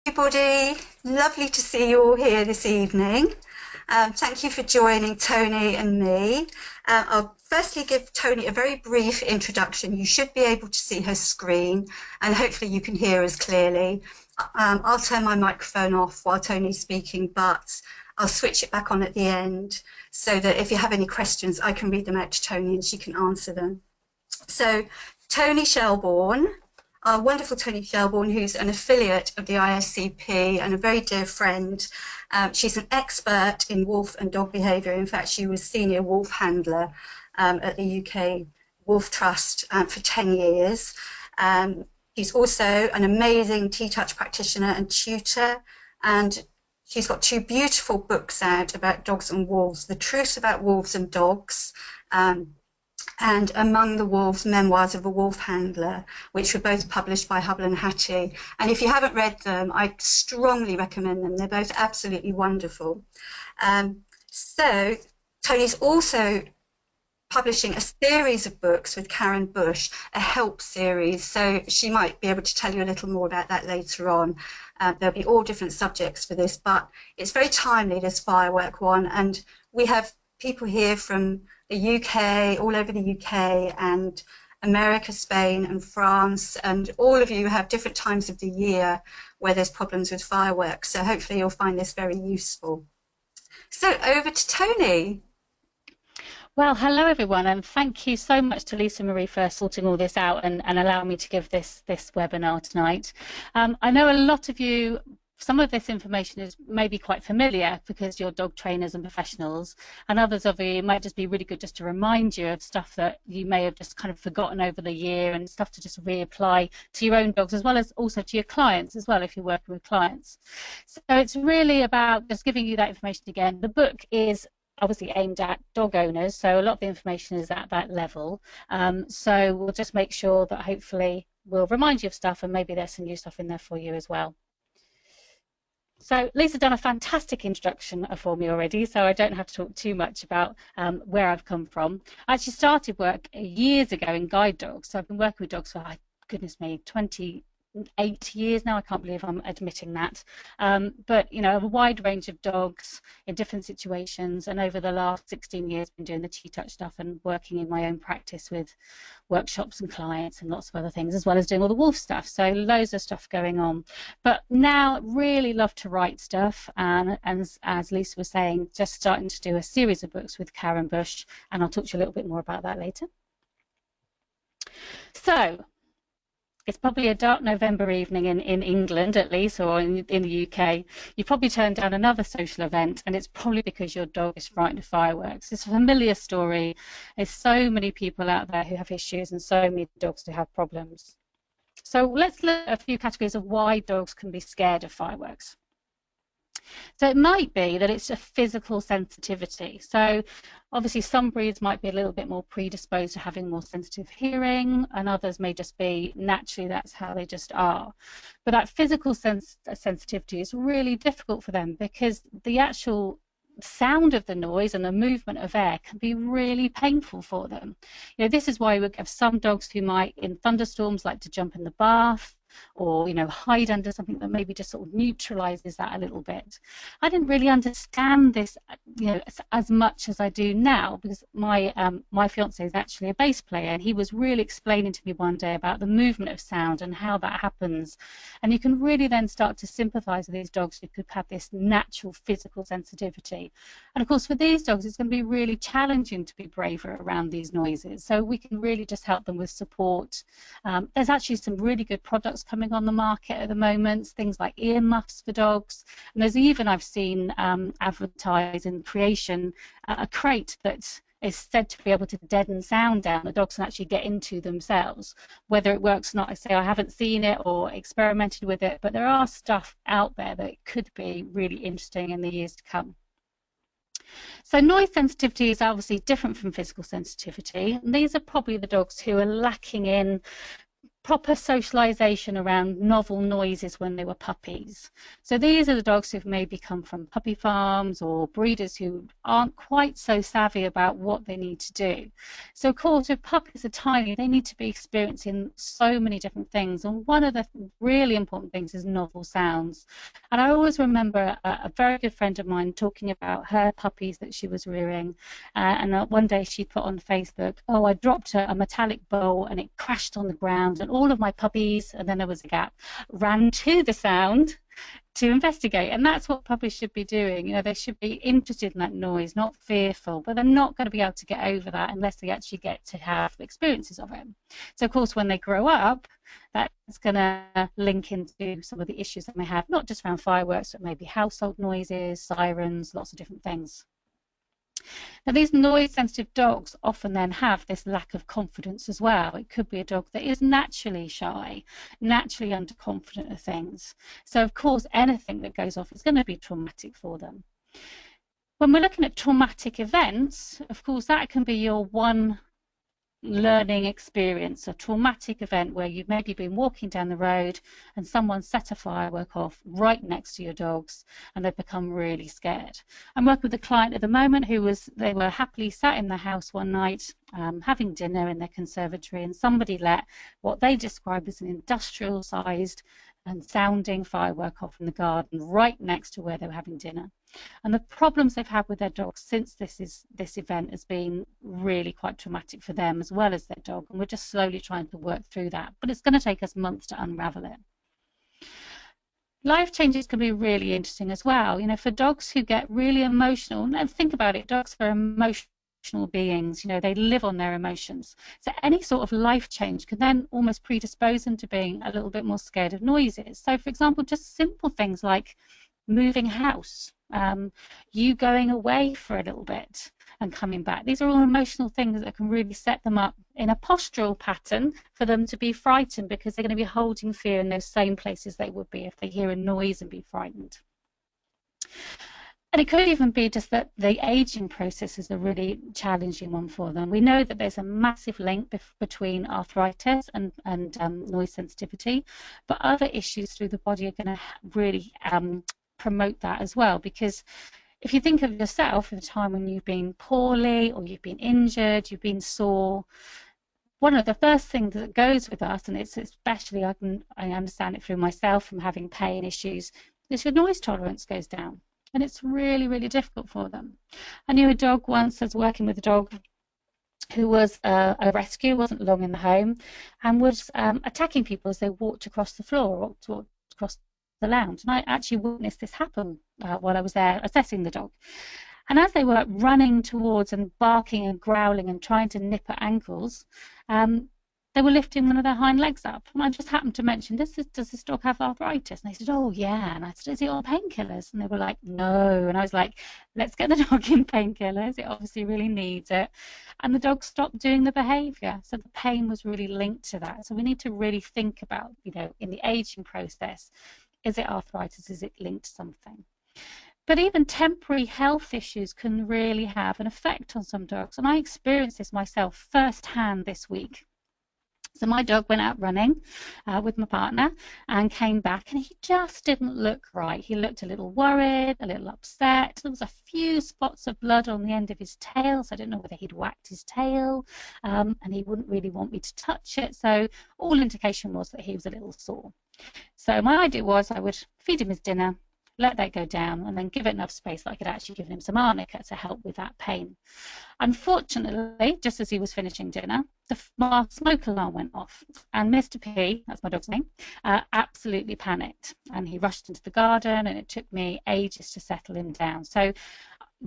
Everybody, lovely to see you all here this evening. Thank you for joining Toni and me. I'll firstly give Toni a very brief introduction. You should be able to see her screen and hopefully you can hear us clearly. I'll turn my microphone off while Toni's speaking, but I'll switch it back on at the end so that if you have any questions, I can read them out to Toni and she can answer them. So, Toni Shelbourne, our wonderful Toni Shelbourne, who's an affiliate of the ISCP and a very dear friend. She's an expert in wolf and dog behaviour. In fact, she was senior wolf handler at the UK Wolf Trust for 10 years. She's also an amazing TTouch practitioner and tutor, and she's got two beautiful books out about dogs and wolves, The Truth About Wolves and Dogs, and Among the Wolves, Memoirs of a Wolf Handler, which were both published by Hubble and Hattie. And if you haven't read them, I strongly recommend them. They're both absolutely wonderful. So Toni's also publishing a series of books with Karen Bush, a help series. So she might be able to tell you a little more about that later on. There'll be all different subjects for this, but it's very timely, this Firework one. And we have people here from the UK, all over the UK, and America, Spain, and France, and all of you have different times of the year where there's problems with fireworks. So hopefully you'll find this very useful. So over to Toni. Well, hello everyone, and thank you so much to Lisa Marie for sorting all this out and allowing me to give this webinar tonight. I know a lot of you, some of this information is maybe quite familiar because you're dog trainers and professionals, and others of you might just be really good just to remind you of stuff that you may have just kind of forgotten over the year and stuff to just reapply to your own dogs as well as also to your clients as well if you're working with clients. So it's really about just giving you that information again. The book is obviously aimed at dog owners, so a lot of the information is at that level. So we'll just make sure that hopefully we'll remind you of stuff and maybe there's some new stuff in there for you as well. So Lisa's done a fantastic introduction for me already, so I don't have to talk too much about where I've come from. I actually started work years ago in guide dogs, so I've been working with dogs for, goodness me, 28 years now. I can't believe I'm admitting that. But, you know, a wide range of dogs in different situations, and over the last 16 years been doing the TTouch stuff and working in my own practice with workshops and clients and lots of other things, as well as doing all the wolf stuff. So loads of stuff going on. But now really love to write stuff, and as Lisa was saying, just starting to do a series of books with Karen Bush, and I'll talk to you a little bit more about that later. So it's probably a dark November evening in England, at least, or in the UK. You probably turned down another social event, and it's probably because your dog is frightened of fireworks. It's a familiar story. There's so many people out there who have issues and so many dogs who have problems. So let's look at a few categories of why dogs can be scared of fireworks. So it might be that it's a physical sensitivity. So obviously some breeds might be a little bit more predisposed to having more sensitive hearing, and others may just be naturally that's how they just are. But that physical sensitivity is really difficult for them because the actual sound of the noise and the movement of air can be really painful for them. You know, this is why we have some dogs who might in thunderstorms like to jump in the bath, or hide under something that maybe just sort of neutralizes that a little bit. I didn't really understand this as much as I do now, because my fiance is actually a bass player, and he was really explaining to me one day about the movement of sound and how that happens, and you can really then start to sympathize with these dogs who could have this natural physical sensitivity. And of course for these dogs it's going to be really challenging to be braver around these noises, so we can really just help them with support. There's actually some really good products coming on the market at the moment, things like ear muffs for dogs, and there's even, I've seen advertised in creation, a crate that is said to be able to deaden sound down. The dogs can actually get into themselves. Whether it works or not, I say I haven't seen it or experimented with it, but there are stuff out there that could be really interesting in the years to come. So noise sensitivity is obviously different from physical sensitivity, and these are probably the dogs who are lacking in proper socialization around novel noises when they were puppies. So these are the dogs who've maybe come from puppy farms or breeders who aren't quite so savvy about what they need to do. So of course, if puppies are tiny, they need to be experiencing so many different things. And one of the really important things is novel sounds. And I always remember a very good friend of mine talking about her puppies that she was rearing. One day she put on Facebook, oh, I dropped a metallic bowl and it crashed on the ground, and all of my puppies, and then there was a gap, ran to the sound to investigate. And that's what puppies should be doing. You know, they should be interested in that noise, not fearful, but they're not going to be able to get over that unless they actually get to have experiences of it. So of course, when they grow up, that's going to link into some of the issues that they have, not just around fireworks, but maybe household noises, sirens, lots of different things. Now, these noise-sensitive dogs often then have this lack of confidence as well. It could be a dog that is naturally shy, naturally underconfident of things. So, of course, anything that goes off is going to be traumatic for them. When we're looking at traumatic events, of course, that can be your one learning experience, a traumatic event where you've maybe been walking down the road and someone set a firework off right next to your dogs and they've become really scared. I'm working with a client at the moment they were happily sat in the house one night having dinner in their conservatory, and somebody let what they described as an industrial sized and sounding firework off in the garden right next to where they were having dinner. And the problems they've had with their dogs since this event has been really quite traumatic for them as well as their dog, and we're just slowly trying to work through that, but it's going to take us months to unravel it. Life changes can be really interesting as well. You know, for dogs who get really emotional, and think about it, dogs are emotional beings, you know, they live on their emotions. So any sort of life change can then almost predispose them to being a little bit more scared of noises. So for example, just simple things like moving house, you going away for a little bit and coming back. These are all emotional things that can really set them up in a postural pattern for them to be frightened, because they're going to be holding fear in those same places they would be if they hear a noise and be frightened. And it could even be just that the aging process is a really challenging one for them. We know that there's a massive link between arthritis and noise sensitivity, but other issues through the body are going to really promote that as well. Because if you think of yourself at a time when you've been poorly or you've been injured, you've been sore, one of the first things that goes with us, and it's especially I understand it through myself from having pain issues, is your noise tolerance goes down. And it's really, really difficult for them. I knew a dog once, I was working with a dog who was a rescue, wasn't long in the home, and was attacking people as they walked across the floor or walked across the lounge. And I actually witnessed this happen while I was there assessing the dog. And as they were running towards and barking and growling and trying to nip at ankles, they were lifting one of their hind legs up. And I just happened to mention, does this dog have arthritis? And they said, oh, yeah. And I said, is it on painkillers? And they were like, no. And I was like, let's get the dog in painkillers. It obviously really needs it. And the dog stopped doing the behaviour. So the pain was really linked to that. So we need to really think about, you know, in the aging process, is it arthritis? Is it linked to something? But even temporary health issues can really have an effect on some dogs. And I experienced this myself firsthand this week. So my dog went out running with my partner and came back, and he just didn't look right. He looked a little worried, a little upset. There was a few spots of blood on the end of his tail, so I didn't know whether he'd whacked his tail, and he wouldn't really want me to touch it. So all indication was that he was a little sore. So my idea was I would feed him his dinner, let that go down, and then give it enough space that I could actually give him some arnica to help with that pain. Unfortunately, just as he was finishing dinner, the smoke alarm went off, and Mr. P, that's my dog's name, absolutely panicked, and he rushed into the garden, and it took me ages to settle him down. So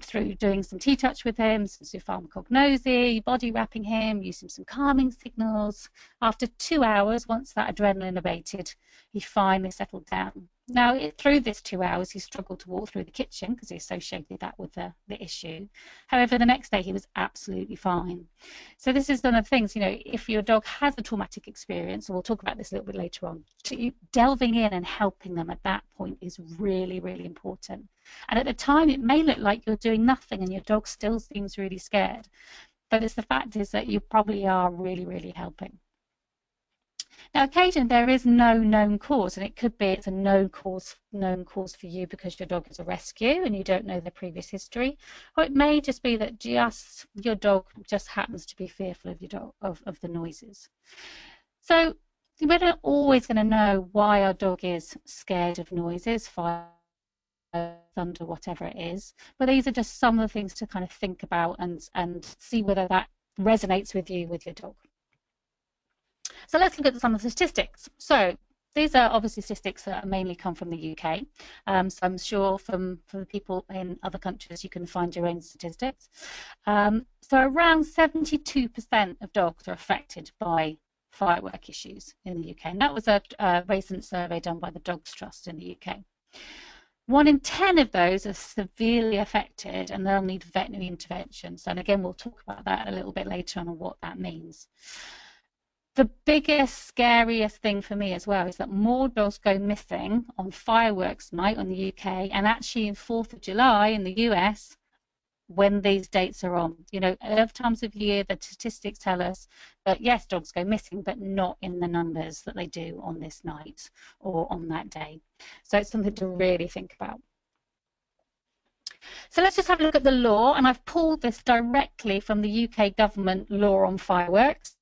through doing some TTouch with him, some pharmacognosy, body wrapping him, using some calming signals, after 2 hours, once that adrenaline abated, he finally settled down. Now, through this 2 hours, he struggled to walk through the kitchen because he associated that with the issue. However, the next day he was absolutely fine. So this is one of the things, you know, if your dog has a traumatic experience, and we'll talk about this a little bit later on, delving in and helping them at that point is really, really important. And at the time, it may look like you're doing nothing and your dog still seems really scared. But the fact is that you probably are really, really helping. Now, occasionally there is no known cause, and it could be it's a known cause for you because your dog is a rescue and you don't know their previous history, or it may just be that just your dog just happens to be fearful of your dog of the noises. So we're not always going to know why our dog is scared of noises, fire, thunder, whatever it is, but these are just some of the things to kind of think about and see whether that resonates with you with your dog. So let's look at some of the statistics. So these are obviously statistics that mainly come from the UK. So I'm sure from the people in other countries you can find your own statistics. So around 72% of dogs are affected by firework issues in the UK. And that was a recent survey done by the Dogs Trust in the UK. 1 in 10 of those are severely affected and they'll need veterinary interventions. And again, we'll talk about that a little bit later on and what that means. The biggest, scariest thing for me as well is that more dogs go missing on fireworks night in the UK and actually in 4th of July in the US when these dates are on. You know, at other times of year, the statistics tell us that yes, dogs go missing, but not in the numbers that they do on this night or on that day. So it's something to really think about. So let's just have a look at the law, and I've pulled this directly from the UK government law on fireworks.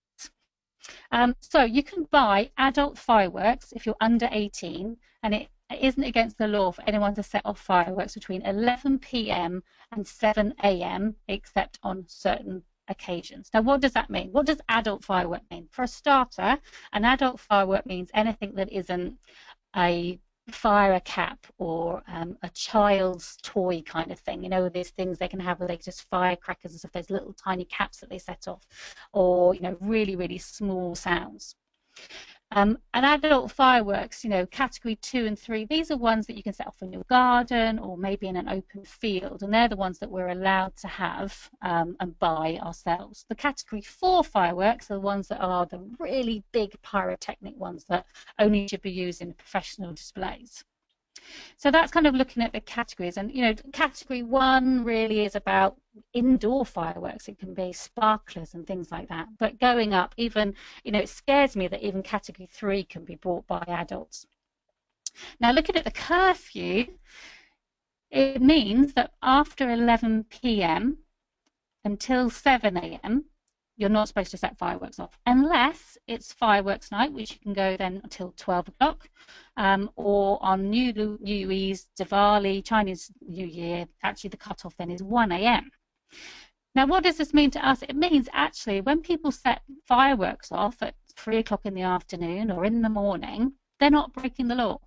So you can buy adult fireworks if you're under 18, and it isn't against the law for anyone to set off fireworks between 11 p.m. and 7 a.m. except on certain occasions. Now, what does that mean? What does adult firework mean? For a starter, an adult firework means anything that isn't a fire cap or a child's toy kind of thing. You know, there's things they can have where they just firecrackers and stuff, those little tiny caps that they set off, or, you know, really, really small sounds. And adult fireworks, you know, category 2 and 3, these are ones that you can set off in your garden or maybe in an open field, and they're the ones that we're allowed to have and buy ourselves. The category 4 fireworks are the ones that are the really big pyrotechnic ones that only should be used in professional displays. So that's kind of looking at the categories, and you know, category 1 really is about indoor fireworks. It can be sparklers and things like that, but going up even, you know, it scares me that even category 3 can be bought by adults. Now looking at the curfew, it means that after 11 p.m. until 7 a.m. you're not supposed to set fireworks off unless it's fireworks night, which you can go then until 12 o'clock, or on New Year's, Diwali, Chinese New Year, actually the cutoff then is 1 a.m. Now, what does this mean to us? It means actually when people set fireworks off at 3 o'clock in the afternoon or in the morning, they're not breaking the law.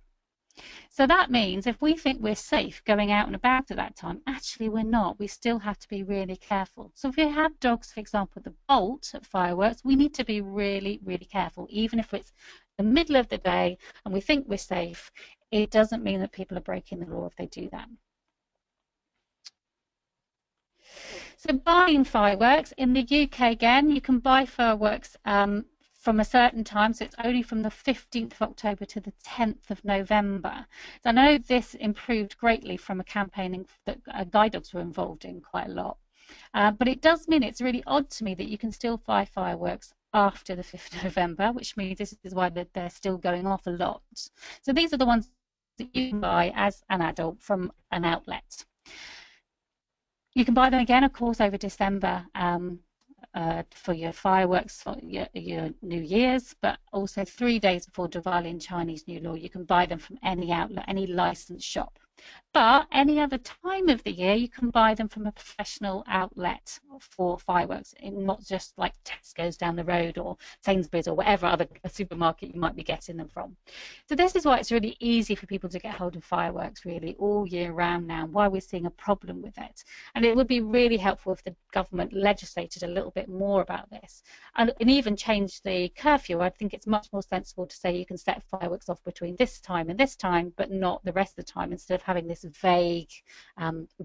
So that means if we think we're safe going out and about at that time, actually we're not. We still have to be really careful. So if we have dogs, for example, that bolt at fireworks, we need to be really, really careful. Even if it's the middle of the day and we think we're safe, it doesn't mean that people are breaking the law if they do that. So buying fireworks, in the UK again, you can buy fireworks from a certain time, so it's only from the 15th of October to the 10th of November. So I know this improved greatly from a campaigning that guide dogs were involved in quite a lot. But it does mean it's really odd to me that you can still buy fireworks after the 5th of November, which means this is why they're still going off a lot. So these are the ones that you can buy as an adult from an outlet. You can buy them again, of course, over December for your fireworks, for your New Year's, but also 3 days before Diwali and Chinese New Year, you can buy them from any outlet, any licensed shop. But any other time of the year, you can buy them from a professional outlet for fireworks, not just like Tesco's down the road or Sainsbury's or whatever other supermarket you might be getting them from. So this is why it's really easy for people to get hold of fireworks really all year round now, why we're seeing a problem with it. And it would be really helpful if the government legislated a little bit more about this and even change the curfew. I think it's much more sensible to say you can set fireworks off between this time and this time, but not the rest of the time, instead of having this vague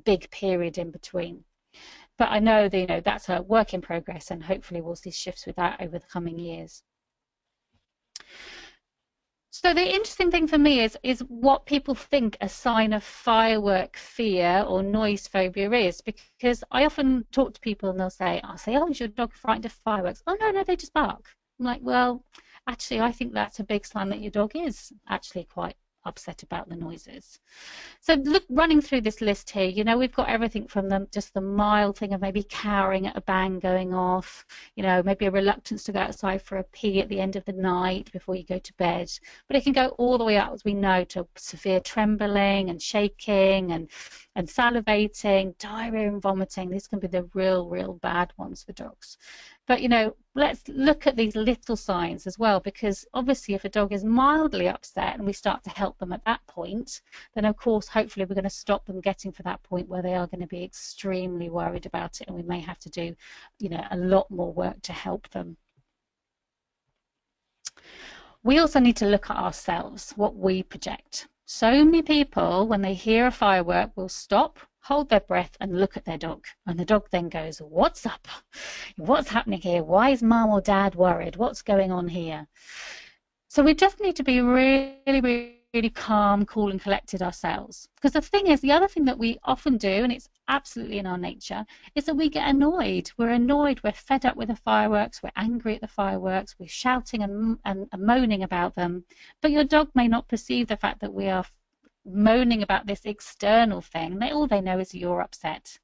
big period in between. But I know that, you know, that's a work in progress, and hopefully we'll see shifts with that over the coming years. So the interesting thing for me is what people think a sign of firework fear or noise phobia is, because I often talk to people and I'll say, oh, is your dog frightened of fireworks? Oh, no, they just bark. I'm like, well, actually I think that's a big sign that your dog is actually quite upset about the noises. So look, running through this list here, you know, we've got everything from just the mild thing of maybe cowering at a bang going off, you know, maybe a reluctance to go outside for a pee at the end of the night before you go to bed. But it can go all the way up, as we know, to severe trembling and shaking and salivating, diarrhea and vomiting. These can be the real bad ones for dogs. But, you know, let's look at these little signs as well, because obviously if a dog is mildly upset and we start to help them at that point, then of course hopefully we're going to stop them getting to that point where they are going to be extremely worried about it, and we may have to do, you know, a lot more work to help them. We also need to look at ourselves, what we project. So many people, when they hear a firework, will stop, hold their breath and look at their dog, and the dog then goes, what's up? What's happening here? Why is mum or dad worried? What's going on here? So we just need to be really calm, cool and collected ourselves. Because the thing is, the other thing that we often do, and it's absolutely in our nature, is that we get annoyed. We're annoyed, we're fed up with the fireworks, we're angry at the fireworks, we're shouting and moaning about them. But your dog may not perceive the fact that we are moaning about this external thing. All they know is you're upset,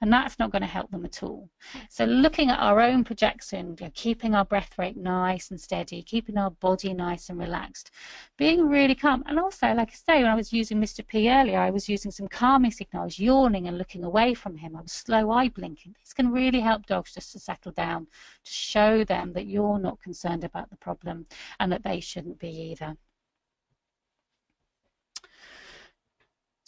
and that's not going to help them at all. So looking at our own projection, you know, keeping our breath rate nice and steady, keeping our body nice and relaxed, being really calm. And also, like I say, when I was using Mr. P earlier, I was using some calming signals, yawning and looking away from him. I was slow eye blinking. This can really help dogs just to settle down, to show them that you're not concerned about the problem and that they shouldn't be either.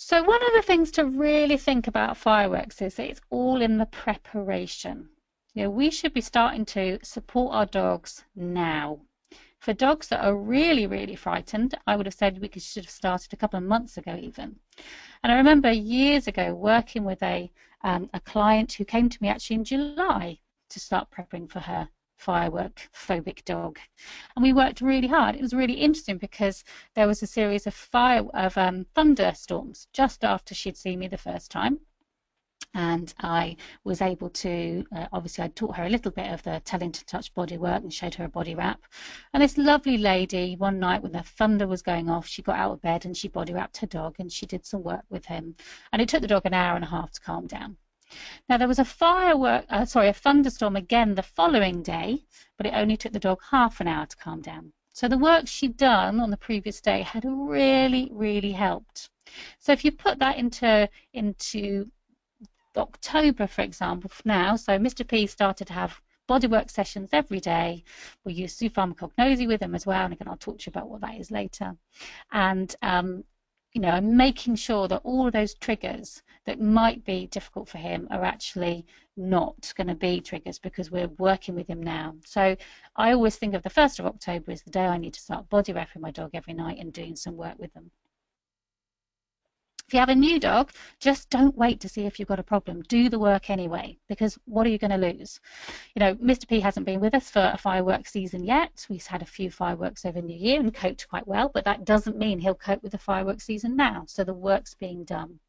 So one of the things to really think about fireworks is that it's all in the preparation. You know, we should be starting to support our dogs now. For dogs that are really frightened, I would have said we should have started a couple of months ago even. And I remember years ago working with a client who came to me actually in July to start prepping for her firework phobic dog, and we worked really hard. It was really interesting because there was a series of thunderstorms just after she'd seen me the first time, and I was able to obviously I taught her a little bit of the Tellington TTouch body work and showed her a body wrap. And this lovely lady, one night when the thunder was going off, she got out of bed and she body wrapped her dog and she did some work with him, and it took the dog an hour and a half to calm down. Now there was a thunderstorm again the following day, but it only took the dog half an hour to calm down. So the work she'd done on the previous day had really helped. So if you put that into October, for example, now, so Mr. P started to have bodywork sessions every day. We use pharmacognosy with him as well, and again I'll talk to you about what that is later. And you know, I'm making sure that all of those triggers that might be difficult for him are actually not going to be triggers because we're working with him now. So I always think of the 1st of October as the day I need to start body wrapping my dog every night and doing some work with them. If you have a new dog, just don't wait to see if you've got a problem. Do the work anyway, because what are you going to lose? You know, Mr. P hasn't been with us for a fireworks season yet. We've had a few fireworks over New Year and coped quite well, but that doesn't mean he'll cope with the fireworks season now. So the work's being done.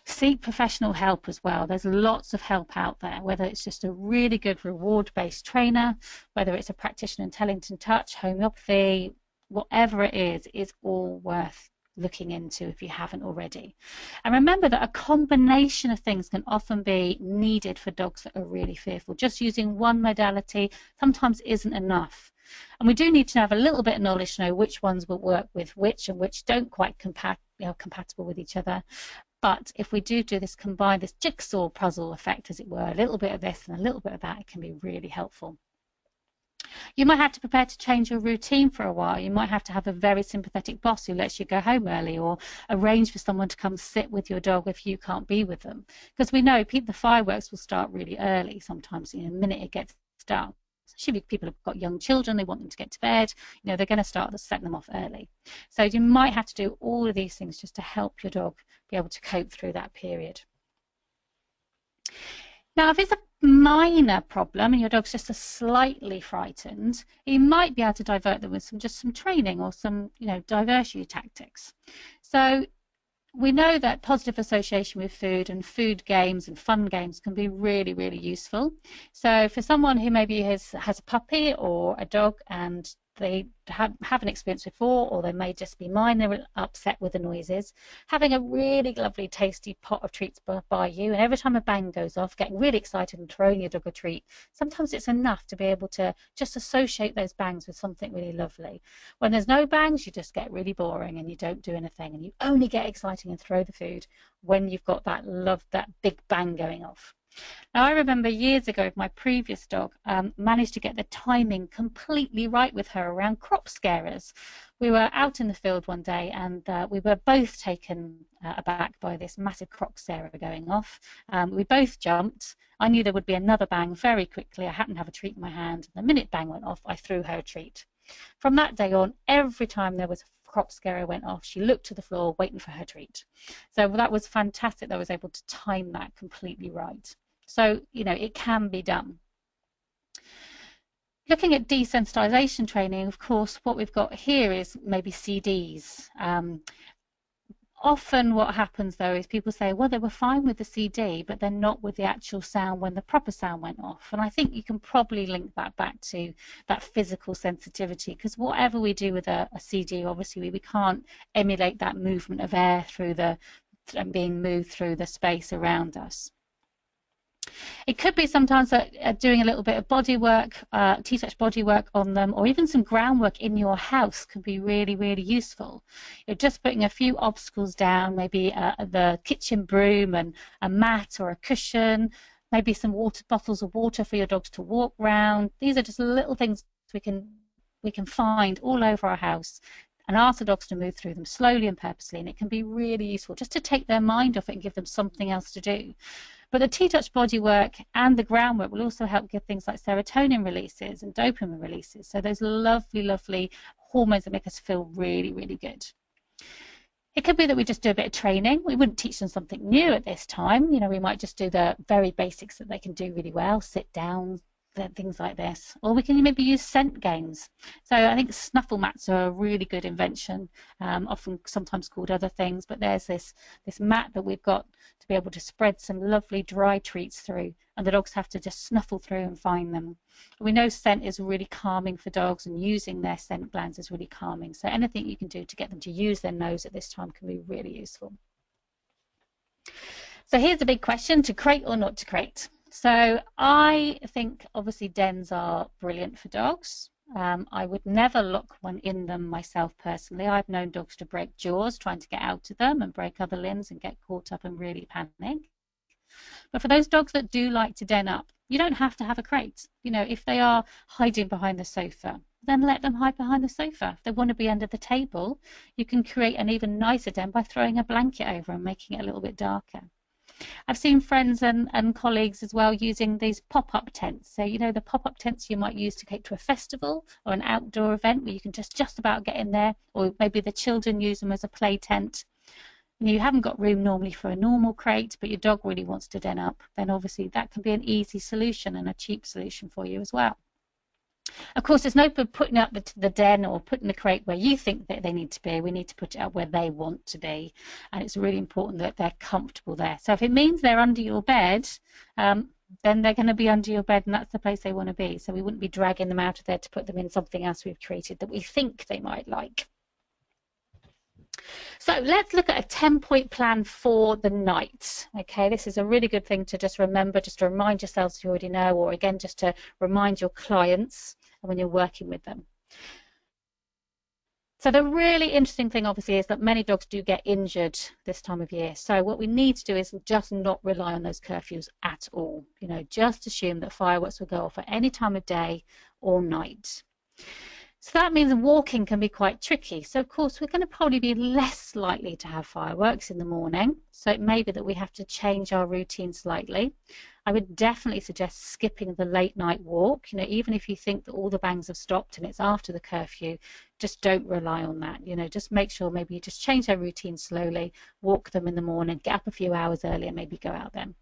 Seek professional help as well. There's lots of help out there, whether it's just a really good reward-based trainer, whether it's a practitioner in Tellington TTouch, homeopathy, whatever it is all worth looking into if you haven't already. And remember that a combination of things can often be needed for dogs that are really fearful. Just using one modality sometimes isn't enough. And we do need to have a little bit of knowledge to know which ones will work with which and which don't quite compatible with each other. But if we do this combine, this jigsaw puzzle effect, as it were, a little bit of this and a little bit of that, it can be really helpful. You might have to prepare to change your routine for a while. You might have to have a very sympathetic boss who lets you go home early, or arrange for someone to come sit with your dog if you can't be with them. Because we know the fireworks will start really early sometimes, you know, the minute it gets dark. Especially if people have got young children, they want them to get to bed, you know, they're going to start to set them off early. So you might have to do all of these things just to help your dog be able to cope through that period. Now, if it's a minor problem and your dog's just slightly frightened, you might be able to divert them with some training or some, you know, diversion tactics. So we know that positive association with food and food games and fun games can be really, really useful. So for someone who maybe has a puppy or a dog and they haven't experienced before, or they may just be minor upset with the noises, having a really lovely tasty pot of treats by you, and every time a bang goes off, getting really excited and throwing your dog a treat, sometimes it's enough to be able to just associate those bangs with something really lovely. When there's no bangs, you just get really boring and you don't do anything, and you only get exciting and throw the food when you've got that big bang going off. Now, I remember years ago with my previous dog, managed to get the timing completely right with her around crop scarers. We were out in the field one day and we were both taken aback by this massive crop scarer going off. We both jumped. I knew there would be another bang very quickly. I happened to have a treat in my hand. The minute bang went off, I threw her a treat. From that day on, every time there was a crop scarer went off, she looked to the floor waiting for her treat. So that was fantastic that I was able to time that completely right. So, you know, it can be done. Looking at desensitization training, of course, what we've got here is maybe CDs. Often what happens, though, is people say, well, they were fine with the CD, but they're not with the actual sound when the proper sound went off. And I think you can probably link that back to that physical sensitivity, because whatever we do with a CD, obviously we can't emulate that movement of air through being moved through the space around us. It could be sometimes that doing a little bit of body work, TTouch body work on them, or even some groundwork in your house can be really, really useful. You're just putting a few obstacles down, maybe the kitchen broom and a mat or a cushion, maybe some bottles of water for your dogs to walk around. These are just little things we can find all over our house and ask the dogs to move through them slowly and purposely, and it can be really useful just to take their mind off it and give them something else to do. But the TTouch bodywork and the groundwork will also help give things like serotonin releases and dopamine releases. So those lovely, lovely hormones that make us feel really, really good. It could be that we just do a bit of training. We wouldn't teach them something new at this time. You know, we might just do the very basics that they can do really well, sit down, things like this. Or we can maybe use scent games. So I think snuffle mats are a really good invention, often sometimes called other things, but there's this mat that we've got to be able to spread some lovely dry treats through, and the dogs have to just snuffle through and find them. We know scent is really calming for dogs, and using their scent glands is really calming. So anything you can do to get them to use their nose at this time can be really useful. So here's the big question: to crate or not to crate? So I think obviously dens are brilliant for dogs. I would never lock one in them myself personally. I've known dogs to break jaws trying to get out of them and break other limbs and get caught up and really panic. But for those dogs that do like to den up, you don't have to have a crate. You know, if they are hiding behind the sofa, then let them hide behind the sofa. If they want to be under the table, you can create an even nicer den by throwing a blanket over and making it a little bit darker. I've seen friends and colleagues as well using these pop-up tents. So, you know, the pop-up tents you might use to take to a festival or an outdoor event where you can just about get in there, or maybe the children use them as a play tent. And you haven't got room normally for a normal crate, but your dog really wants to den up, then obviously that can be an easy solution and a cheap solution for you as well. Of course, there's no good putting up the den or putting the crate where you think that they need to be. We need to put it up where they want to be, and it's really important that they're comfortable there. So if it means they're under your bed, then they're going to be under your bed, and that's the place they want to be. So we wouldn't be dragging them out of there to put them in something else we've created that we think they might like. So let's look at a 10-point plan for the night. Okay, this is a really good thing to just remember, just to remind yourselves you already know, or again, just to remind your clients when you're working with them. So the really interesting thing, obviously, is that many dogs do get injured this time of year. So what we need to do is just not rely on those curfews at all. You know, just assume that fireworks will go off at any time of day or night. So that means walking can be quite tricky. So, of course, we're going to probably be less likely to have fireworks in the morning. So it may be that we have to change our routine slightly. I would definitely suggest skipping the late night walk. You know, even if you think that all the bangs have stopped and it's after the curfew, just don't rely on that. You know, just make sure maybe you just change their routine slowly, walk them in the morning, get up a few hours earlier, maybe go out then.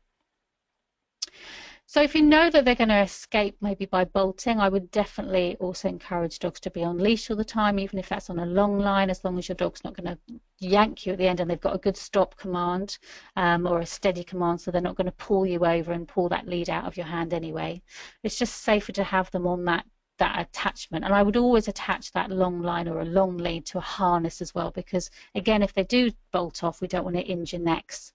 So if you know that they're going to escape maybe by bolting, I would definitely also encourage dogs to be on leash all the time, even if that's on a long line, as long as your dog's not going to yank you at the end and they've got a good stop command, or a steady command, so they're not going to pull you over and pull that lead out of your hand anyway. It's just safer to have them on that attachment. And I would always attach that long line or a long lead to a harness as well, because again, if they do bolt off, we don't want to injure necks.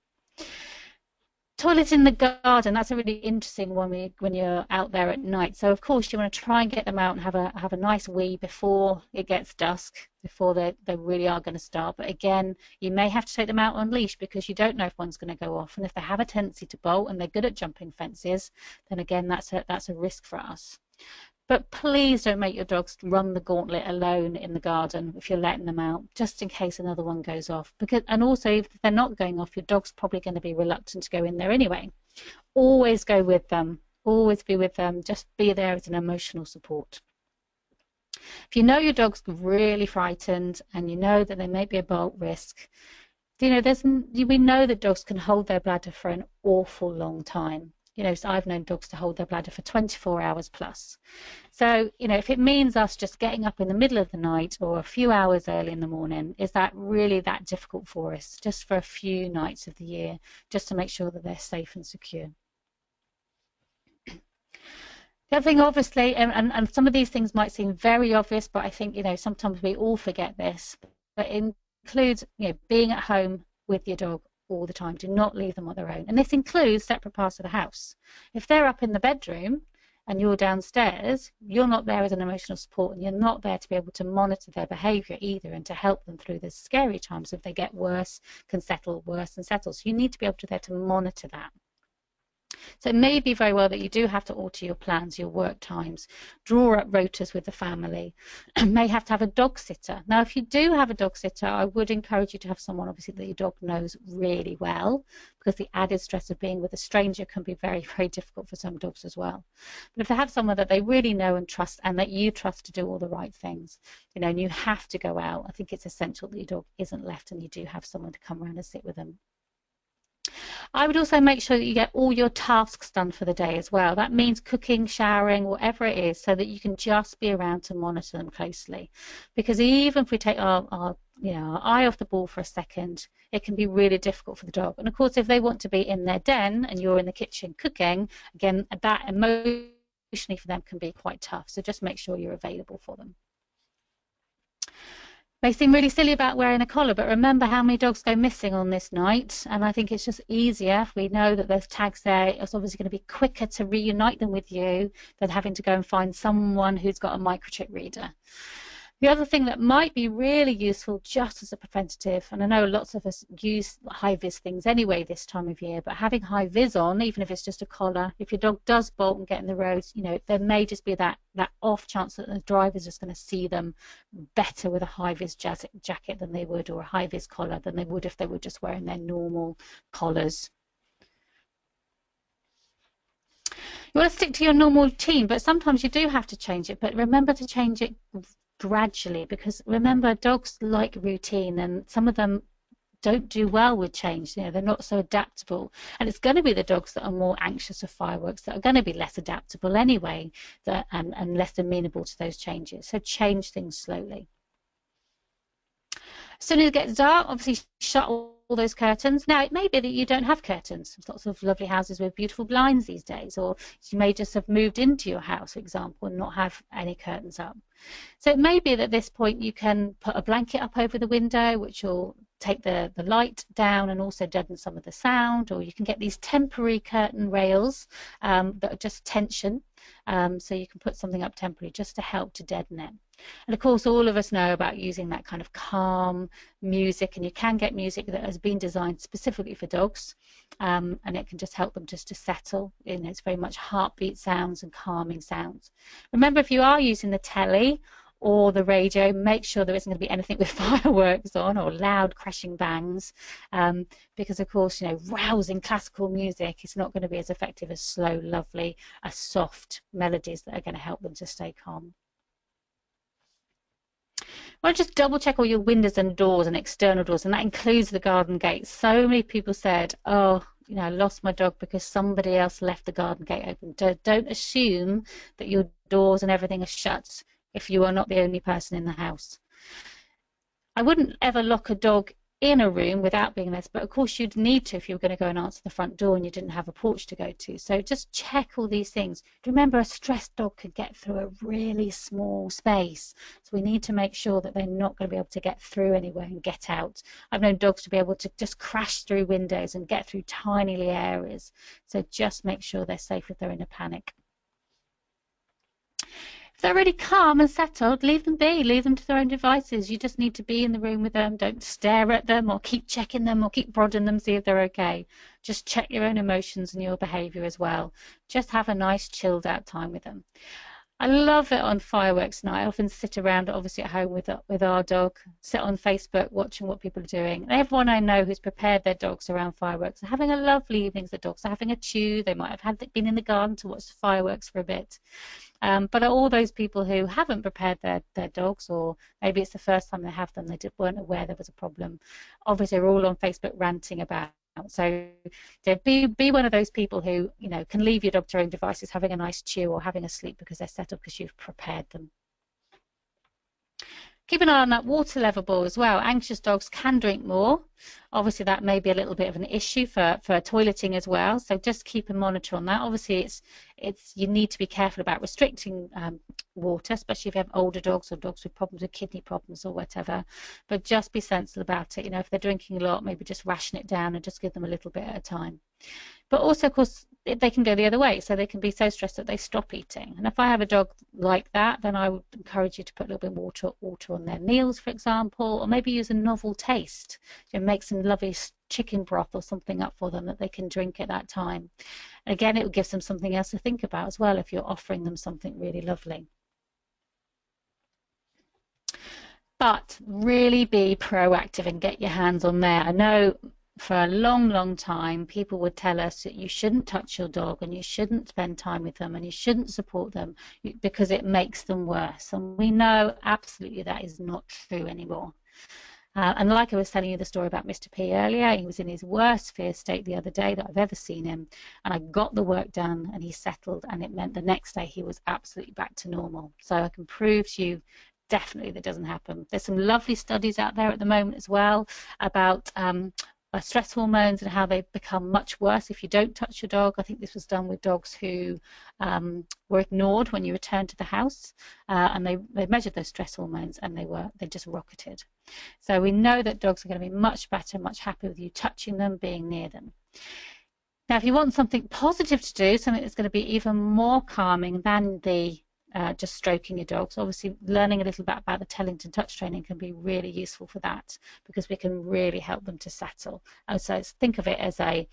Toilets in the garden, that's a really interesting one when you're out there at night. So of course you want to try and get them out and have a nice wee before it gets dusk, before they really are going to start. But again, you may have to take them out on leash, because you don't know if one's going to go off. And if they have a tendency to bolt and they're good at jumping fences, then again, that's a risk for us. But please don't make your dogs run the gauntlet alone in the garden if you're letting them out, just in case another one goes off. And also, if they're not going off, your dog's probably going to be reluctant to go in there anyway. Always go with them. Always be with them. Just be there as an emotional support. If you know your dog's really frightened and you know that there may be a bolt risk, we know that dogs can hold their bladder for an awful long time. So I've known dogs to hold their bladder for 24 hours plus. So, if it means us just getting up in the middle of the night or a few hours early in the morning, is that really that difficult for us, just for a few nights of the year, just to make sure that they're safe and secure? The other thing, obviously, and some of these things might seem very obvious, but I think, sometimes we all forget this, but it includes, being at home with your dog all the time. Do not leave them on their own. And this includes separate parts of the house. If they're up in the bedroom and you're downstairs, you're not there as an emotional support, and you're not there to be able to monitor their behavior either, and to help them through the scary times. If they get worse, can settle, worse and settle. So you need to be able to there to monitor that. So it may be very well that you do have to alter your plans, your work times, draw up rotas with the family, and may have to have a dog sitter. Now, if you do have a dog sitter, I would encourage you to have someone, obviously, that your dog knows really well, because the added stress of being with a stranger can be very, very difficult for some dogs as well. But if they have someone that they really know and trust, and that you trust to do all the right things, and you have to go out, I think it's essential that your dog isn't left and you do have someone to come around and sit with them. I would also make sure that you get all your tasks done for the day as well. That means cooking, showering, whatever it is, so that you can just be around to monitor them closely. Because even if we take our eye off the ball for a second, it can be really difficult for the dog. And of course, if they want to be in their den and you're in the kitchen cooking, again, that emotionally for them can be quite tough. So just make sure you're available for them. May seem really silly about wearing a collar, but remember how many dogs go missing on this night. And I think it's just easier if we know that there's tags there. It's obviously going to be quicker to reunite them with you than having to go and find someone who's got a microchip reader. The other thing that might be really useful, just as a preventative, and I know lots of us use high-vis things anyway this time of year, but having high-vis on, even if it's just a collar, if your dog does bolt and get in the roads, there may just be that off chance that the driver's just going to see them better with a high-vis jacket than they would, or a high-vis collar, than they would if they were just wearing their normal collars. You want to stick to your normal routine, but sometimes you do have to change it. But remember to change it gradually, because remember, dogs like routine, and some of them don't do well with change. They're not so adaptable, and it's going to be the dogs that are more anxious of fireworks that are going to be less adaptable anyway, and less amenable to those changes. So change things slowly. As soon as it gets dark, obviously shut all those curtains. Now, it may be that you don't have curtains. There's lots of lovely houses with beautiful blinds these days, or you may just have moved into your house, for example, and not have any curtains up. So it may be that at this point you can put a blanket up over the window, which will take the light down and also deaden some of the sound, or you can get these temporary curtain rails that are just tension, so you can put something up temporarily just to help to deaden it. And of course, all of us know about using that kind of calm music, and you can get music that has been designed specifically for dogs, and it can just help them just to settle. It's very much heartbeat sounds and calming sounds. Remember, if you are using the telly or the radio, make sure there isn't going to be anything with fireworks on or loud crashing bangs, because of course, rousing classical music is not going to be as effective as slow, lovely, soft melodies that are going to help them to stay calm. Well, just double check all your windows and doors and external doors, and that includes the garden gates. So many people said, oh, you know, I lost my dog because somebody else left the garden gate open. Don't assume that your doors and everything are shut if you are not the only person in the house. I wouldn't ever lock a dog in a room without being there, but of course you'd need to if you were going to go and answer the front door and you didn't have a porch to go to. So just check all these things. Remember, a stressed dog could get through a really small space. So we need to make sure that they're not going to be able to get through anywhere and get out. I've known dogs to be able to just crash through windows and get through tiny areas. So just make sure they're safe if they're in a panic. If they're really calm and settled, leave them be, leave them to their own devices. You just need to be in the room with them. Don't stare at them or keep checking them or keep prodding them, see if they're okay. Just check your own emotions and your behavior as well. Just have a nice chilled out time with them. I love it on fireworks night. I often sit around, obviously at home with our dog, sit on Facebook watching what people are doing. And everyone I know who's prepared their dogs around fireworks are having a lovely evening. The dogs are having a chew. They might have been in the garden to watch the fireworks for a bit. But all those people who haven't prepared their dogs, or maybe it's the first time they have them, they weren't aware there was a problem, obviously are all on Facebook ranting about. So be one of those people who, you know, can leave your dog to their own devices having a nice chew or having a sleep because they're settled because you've prepared them. Keep an eye on that water level ball as well. Anxious dogs can drink more. Obviously, that may be a little bit of an issue for toileting as well. So just keep a monitor on that. Obviously, you need to be careful about restricting water, especially if you have older dogs or dogs with problems with kidney problems or whatever. But just be sensible about it. You know, if they're drinking a lot, maybe just ration it down and just give them a little bit at a time. But also, of course, they can go the other way, so they can be so stressed that they stop eating. And if I have a dog like that, then I would encourage you to put a little bit of water on their meals, for example, or maybe use a novel taste. You know, make some lovely chicken broth or something up for them that they can drink at that time. And again, it will give them something else to think about as well if you're offering them something really lovely. But really be proactive and get your hands on there. I know for a long time people would tell us that you shouldn't touch your dog and you shouldn't spend time with them and you shouldn't support them because it makes them worse, and we know absolutely that is not true anymore. And like I was telling you the story about Mr. P earlier, he was in his worst fear state the other day that I've ever seen him, and I got the work done and he settled, and it meant the next day he was absolutely back to normal. So I can prove to you definitely that doesn't happen. There's some lovely studies out there at the moment as well about stress hormones and how they become much worse if you don't touch your dog. I think this was done with dogs who were ignored when you returned to the house, and they measured those stress hormones and they just rocketed. So we know that dogs are going to be much better, much happier with you touching them, being near them. Now, if you want something positive to do, something that's going to be even more calming than the just stroking your dogs. Obviously, learning a little bit about the Tellington TTouch training can be really useful for that, because we can really help them to settle. And so think of it as a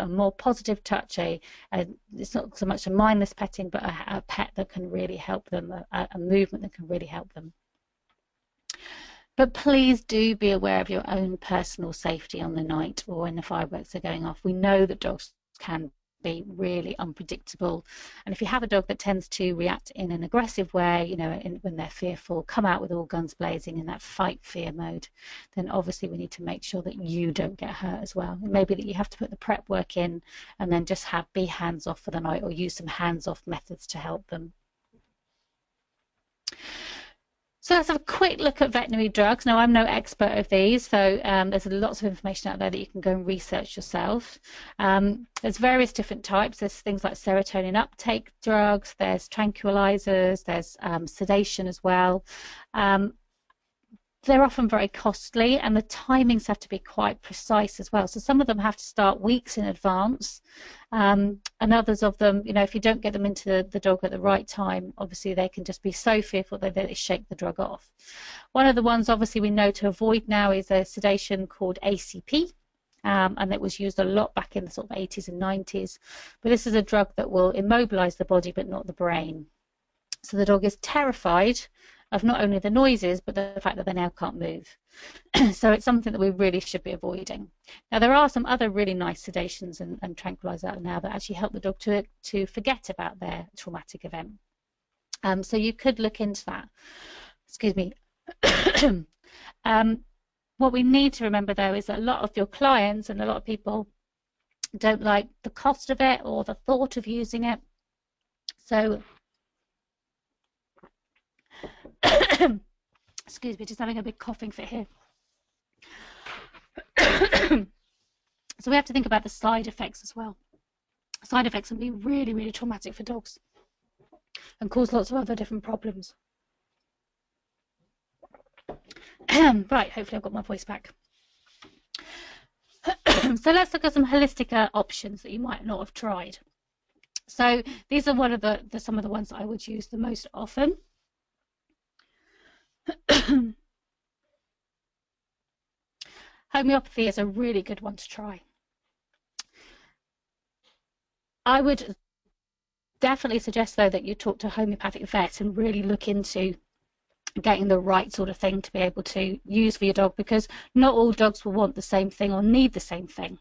more positive touch. It's not so much a mindless petting, but a pet that can really help them, a movement that can really help them. But please do be aware of your own personal safety on the night or when the fireworks are going off. We know that dogs can be really unpredictable, and if you have a dog that tends to react in an aggressive way, you know, when they're fearful, come out with all guns blazing in that fight fear mode, then obviously we need to make sure that you don't get hurt as well. It may be that you have to put the prep work in and then just be hands off for the night, or use some hands off methods to help them. So let's have a quick look at veterinary drugs. Now, I'm no expert of these, so there's lots of information out there that you can go and research yourself. There's various different types. There's things like serotonin uptake drugs, there's tranquilizers, there's sedation as well. They're often very costly, and the timings have to be quite precise as well. So some of them have to start weeks in advance, and others of them, you know, if you don't get them into the dog at the right time, obviously they can just be so fearful that they shake the drug off. One of the ones obviously we know to avoid now is a sedation called ACP, and it was used a lot back in the sort of 80s and 90s. But this is a drug that will immobilize the body but not the brain. So the dog is terrified of not only the noises, but the fact that they now can't move. So it's something that we really should be avoiding. Now, there are some other really nice sedations and tranquilizers out now that actually help the dog to forget about their traumatic event. So you could look into that. Excuse me. What we need to remember, though, is that a lot of your clients and a lot of people don't like the cost of it or the thought of using it. So excuse me, just having a big coughing fit here. So we have to think about the side effects as well. Side effects can be really, really traumatic for dogs and cause lots of other different problems. Right, hopefully I've got my voice back. So let's look at some holistic options that you might not have tried. So these are one of some of the ones that I would use the most often. Homeopathy is a really good one to try. I would definitely suggest, though, that you talk to a homeopathic vet and really look into getting the right sort of thing to be able to use for your dog, because not all dogs will want the same thing or need the same thing.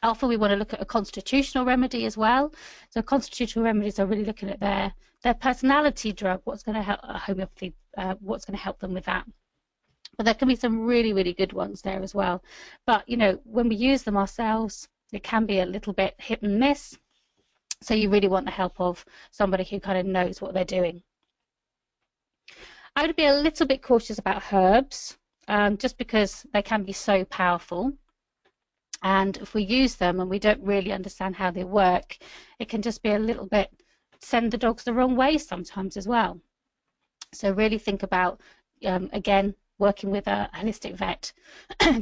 Often we want to look at a constitutional remedy as well. So constitutional remedies are really looking at their personality drug, what's going to help homeopathy, what's going to help them with that. But there can be some really, really good ones there as well. But, you know, when we use them ourselves, it can be a little bit hit and miss. So you really want the help of somebody who kind of knows what they're doing. I would be a little bit cautious about herbs, just because they can be so powerful. And if we use them and we don't really understand how they work, it can just be a little bit, send the dogs the wrong way sometimes as well. So really think about, again, working with a holistic vet,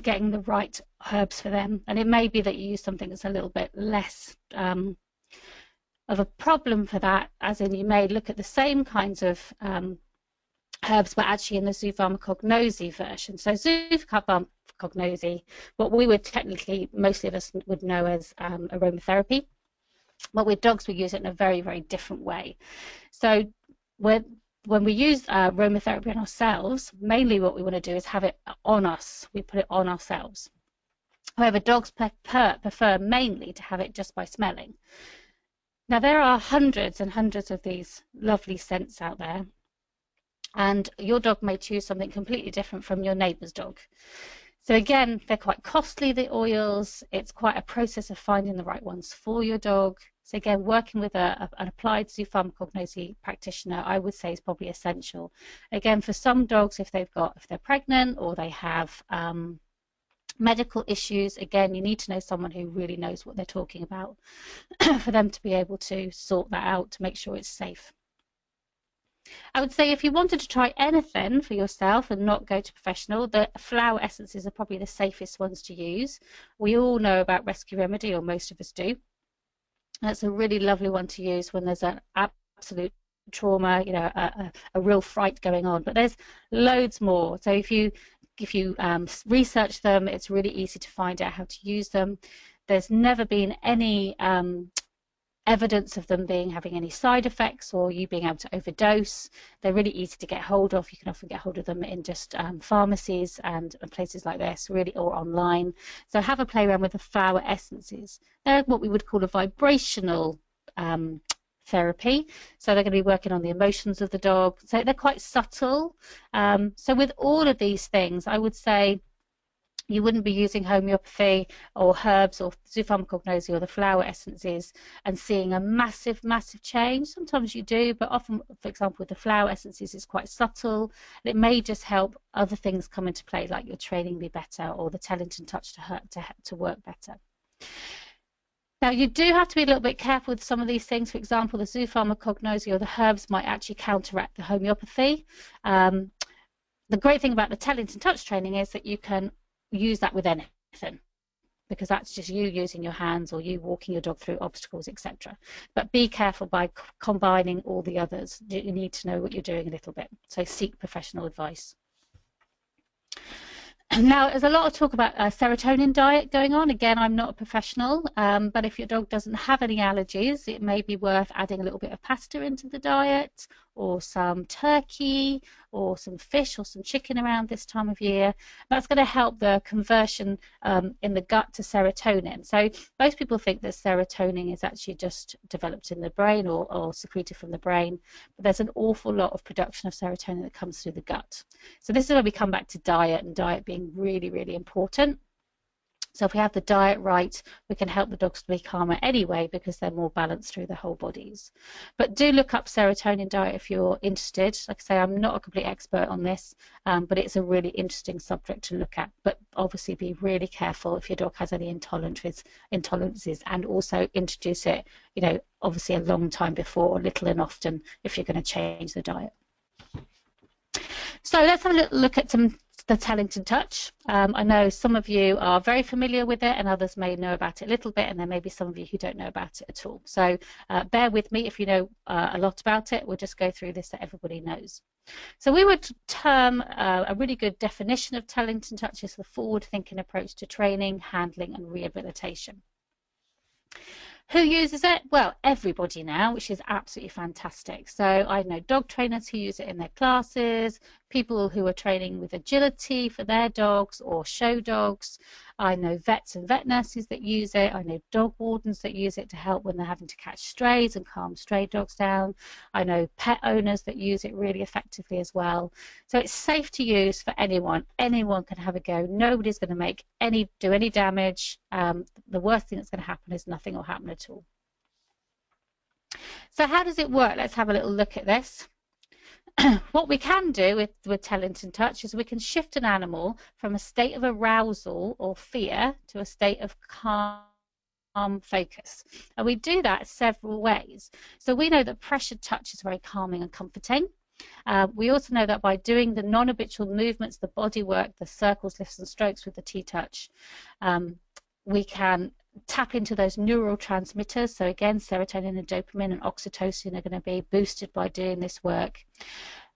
getting the right herbs for them. And it may be that you use something that's a little bit less of a problem for that, as in you may look at the same kinds of herbs, but actually in the zoopharmacognosy version. So zoopharmacognosy, what we would technically, most of us would know as aromatherapy, but with dogs we use it in a very, very different way. So when we use aromatherapy on ourselves, mainly what we want to do is have it on us. We put it on ourselves. However, dogs prefer mainly to have it just by smelling. Now, there are hundreds and hundreds of these lovely scents out there, and your dog may choose something completely different from your neighbour's dog. So again, they're quite costly, the oils. It's quite a process of finding the right ones for your dog. So again, working with an applied zoopharmacognosy practitioner, I would say, is probably essential. Again, for some dogs, if they're pregnant or they have medical issues, again, you need to know someone who really knows what they're talking about for them to be able to sort that out to make sure it's safe. I would say if you wanted to try anything for yourself and not go to professional, the flower essences are probably the safest ones to use. We all know about Rescue Remedy, or most of us do. That's a really lovely one to use when there's an absolute trauma, you know, a real fright going on. But there's loads more. So if you research them, it's really easy to find out how to use them. There's never been any evidence of them having any side effects or you being able to overdose. They're really easy to get hold of. You can often get hold of them in just pharmacies and places like this, really, or online. So have a play around with the flower essences. They're what we would call a vibrational therapy. So they're going to be working on the emotions of the dog. So they're quite subtle. So with all of these things, I would say you wouldn't be using homeopathy or herbs or zoopharmacognosy or the flower essences and seeing a massive, massive change. Sometimes you do, but often, for example, with the flower essences, it's quite subtle. And it may just help other things come into play, like your training be better or the Tellington TTouch to work better. Now, you do have to be a little bit careful with some of these things. For example, the zoopharmacognosy or the herbs might actually counteract the homeopathy. The great thing about the Tellington TTouch training is that you can use that with anything, because that's just you using your hands or you walking your dog through obstacles, etc. But be careful by combining all the others. You need to know what you're doing a little bit, so seek professional advice. Now, there's a lot of talk about serotonin diet going on. Again, I'm not a professional, but if your dog doesn't have any allergies, it may be worth adding a little bit of pasta into the diet, or some turkey, or some fish, or some chicken around this time of year. That's going to help the conversion in the gut to serotonin. So most people think that serotonin is actually just developed in the brain or secreted from the brain, but there's an awful lot of production of serotonin that comes through the gut. So this is where we come back to diet, and diet being really, really important. So if we have the diet right, we can help the dogs to be calmer anyway because they're more balanced through the whole bodies. But do look up serotonin diet if you're interested. Like I say, I'm not a complete expert on this, but it's a really interesting subject to look at. But obviously be really careful if your dog has any intolerances, and also introduce it, obviously a long time before, little and often, if you're going to change the diet. So let's have a little look at the Tellington TTouch. I know some of you are very familiar with it and others may know about it a little bit, and there may be some of you who don't know about it at all. So bear with me if you know a lot about it. We'll just go through this so everybody knows. So we would term a really good definition of Tellington TTouch as the forward-thinking approach to training, handling and rehabilitation. Who uses it? Well, everybody now, which is absolutely fantastic. So I know dog trainers who use it in their classes, people who are training with agility for their dogs or show dogs. I know vets and vet nurses that use it. I know dog wardens that use it to help when they're having to catch strays and calm stray dogs down. I know pet owners that use it really effectively as well. So it's safe to use for anyone. Anyone can have a go. Nobody's going to do any damage. The worst thing that's going to happen is nothing will happen at all. So how does it work? Let's have a little look at this. What we can do with Tellington TTouch is we can shift an animal from a state of arousal or fear to a state of calm focus. And we do that several ways. So we know that pressured touch is very calming and comforting. We also know that by doing the non-habitual movements, the body work, the circles, lifts and strokes with the TTouch, we can tap into those neural transmitters. So again, serotonin and dopamine and oxytocin are going to be boosted by doing this work.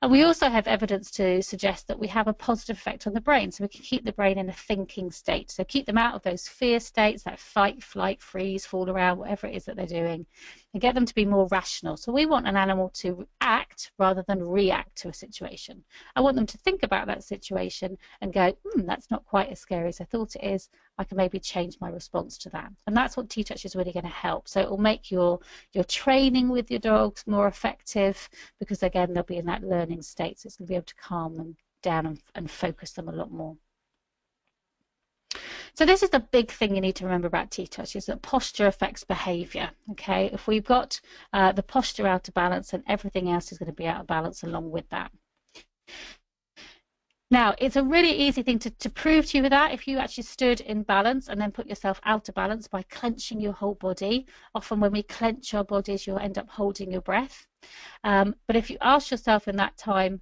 And we also have evidence to suggest that we have a positive effect on the brain. So we can keep the brain in a thinking state. So keep them out of those fear states, like fight, flight, freeze, fall around, whatever it is that they're doing, and get them to be more rational. So we want an animal to act rather than react to a situation. I want them to think about that situation and go, that's not quite as scary as I thought it is. I can maybe change my response to that. And that's what TTouch is really going to help. So it will make your training with your dogs more effective because, again, they'll be in that learning state. So it's going to be able to calm them down and focus them a lot more. So this is the big thing you need to remember about TTouch, is that posture affects behavior. Okay, if we've got the posture out of balance, then everything else is going to be out of balance along with that. Now, it's a really easy thing to prove to you with that. If you actually stood in balance and then put yourself out of balance by clenching your whole body. Often when we clench our bodies, you'll end up holding your breath. But if you ask yourself in that time,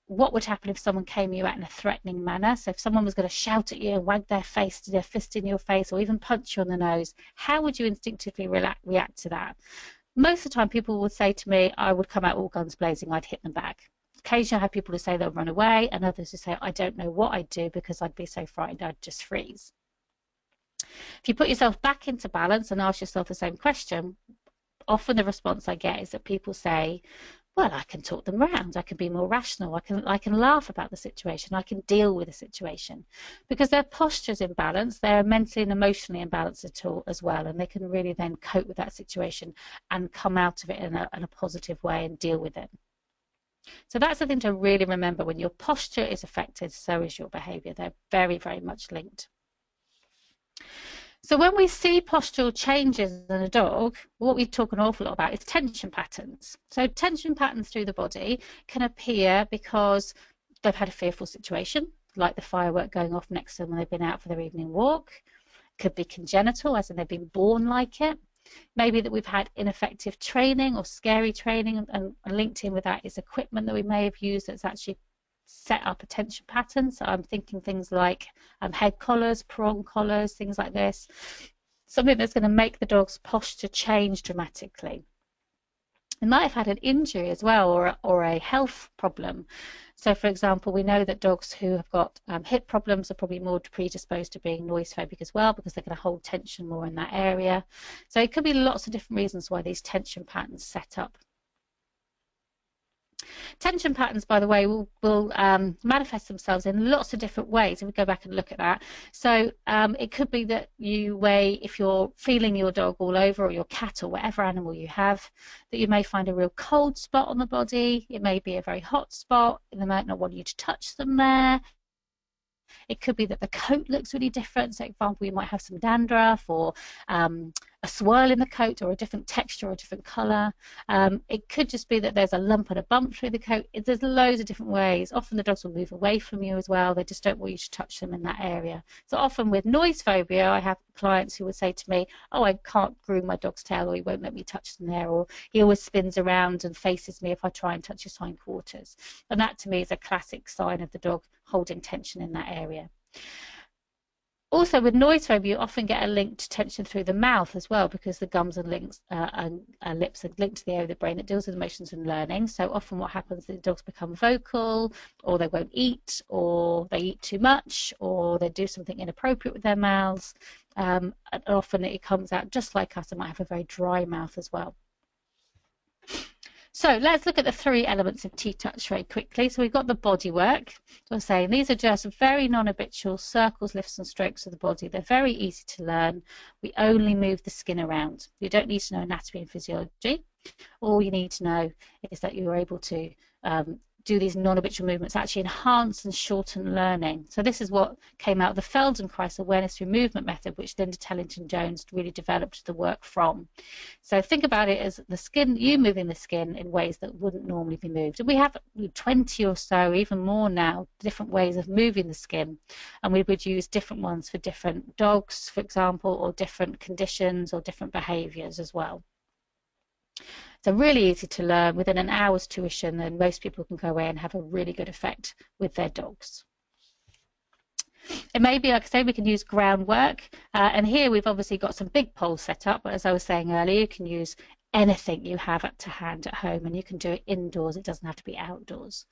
what would happen if someone came you at in a threatening manner? So if someone was going to shout at you and wag their fist in your face, or even punch you on the nose, how would you instinctively react to that? Most of the time people would say to me, I would come out all guns blazing, I'd hit them back. Occasionally I have people who say they'll run away, and others who say, I don't know what I'd do because I'd be so frightened I'd just freeze. If you put yourself back into balance and ask yourself the same question, often the response I get is that people say, well, I can talk them around, I can be more rational, I can laugh about the situation, I can deal with the situation. Because their posture's in balance, they're mentally and emotionally in balance as well, and they can really then cope with that situation and come out of it in a positive way and deal with it. So that's the thing to really remember. When your posture is affected, so is your behavior. They're very, very much linked. So when we see postural changes in a dog, what we talk an awful lot about is tension patterns. So tension patterns through the body can appear because they've had a fearful situation, like the firework going off next to them when they've been out for their evening walk. It could be congenital, as in they've been born like it. Maybe that we've had ineffective training or scary training, and linked in with that is equipment that we may have used that's actually set up a tension pattern. So I'm thinking things like head collars, prong collars, things like this. Something that's going to make the dog's posture change dramatically. They might have had an injury as well, or a health problem. So, for example, we know that dogs who have got hip problems are probably more predisposed to being noise phobic as well, because they're going to hold tension more in that area. So it could be lots of different reasons why these tension patterns set up. Tension patterns, by the way, will manifest themselves in lots of different ways if we go back and look at that. So it could be that if you're feeling your dog all over, or your cat, or whatever animal you have, that you may find a real cold spot on the body. It may be a very hot spot. They might not want you to touch them there. It could be that the coat looks really different. So, for example, you might have some dandruff or a swirl in the coat, or a different texture or a different colour. It could just be that there's a lump and a bump through the coat. There's loads of different ways. Often the dogs will move away from you as well. They just don't want you to touch them in that area. So often with noise phobia, I have clients who would say to me, oh, I can't groom my dog's tail, or he won't let me touch them there, or he always spins around and faces me if I try and touch his hindquarters. And that to me is a classic sign of the dog holding tension in that area. Also, with noise phobia, you often get a link to tension through the mouth as well, because the gums and lips are linked to the area of the brain that deals with emotions and learning. So often what happens is the dogs become vocal, or they won't eat, or they eat too much, or they do something inappropriate with their mouths. And often it comes out just like us and might have a very dry mouth as well. So let's look at the 3 elements of TTouch very quickly. So we've got the body work. So I was saying these are just very non-habitual circles, lifts and strokes of the body. They're very easy to learn. We only move the skin around. You don't need to know anatomy and physiology. All you need to know is that you're able to do these non-habitual movements, actually enhance and shorten learning. So this is what came out of the Feldenkrais awareness through movement method, which Linda Tellington-Jones really developed the work from. So think about it as the skin, you moving the skin in ways that wouldn't normally be moved. And we have 20 or so, even more now, different ways of moving the skin. And we would use different ones for different dogs, for example, or different conditions or different behaviors as well. So really easy to learn. Within an hour's tuition, then most people can go away and have a really good effect with their dogs. It may be, like I say, we can use groundwork. And here we've obviously got some big poles set up. But as I was saying earlier, you can use anything you have to hand at home, and you can do it indoors. It doesn't have to be outdoors.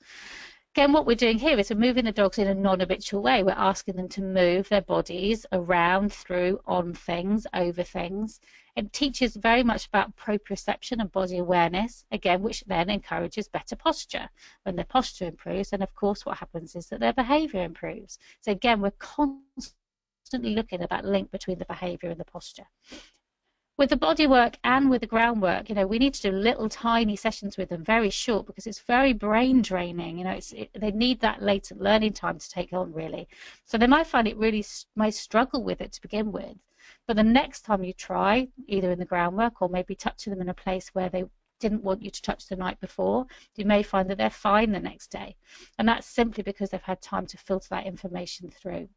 Again, what we're doing here is we're moving the dogs in a non-habitual way. We're asking them to move their bodies around, through, on things, over things. It teaches very much about proprioception and body awareness, again, which then encourages better posture. When their posture improves, then of course what happens is that their behaviour improves. So again, we're constantly looking at that link between the behaviour and the posture. With the body work and with the groundwork, you know, we need to do little tiny sessions with them, very short, because it's very brain draining. You know, they need that latent learning time to take on, really. So they might find it really, might struggle with it to begin with. But the next time you try, either in the groundwork or maybe touching them in a place where they didn't want you to touch the night before, you may find that they're fine the next day. And that's simply because they've had time to filter that information through.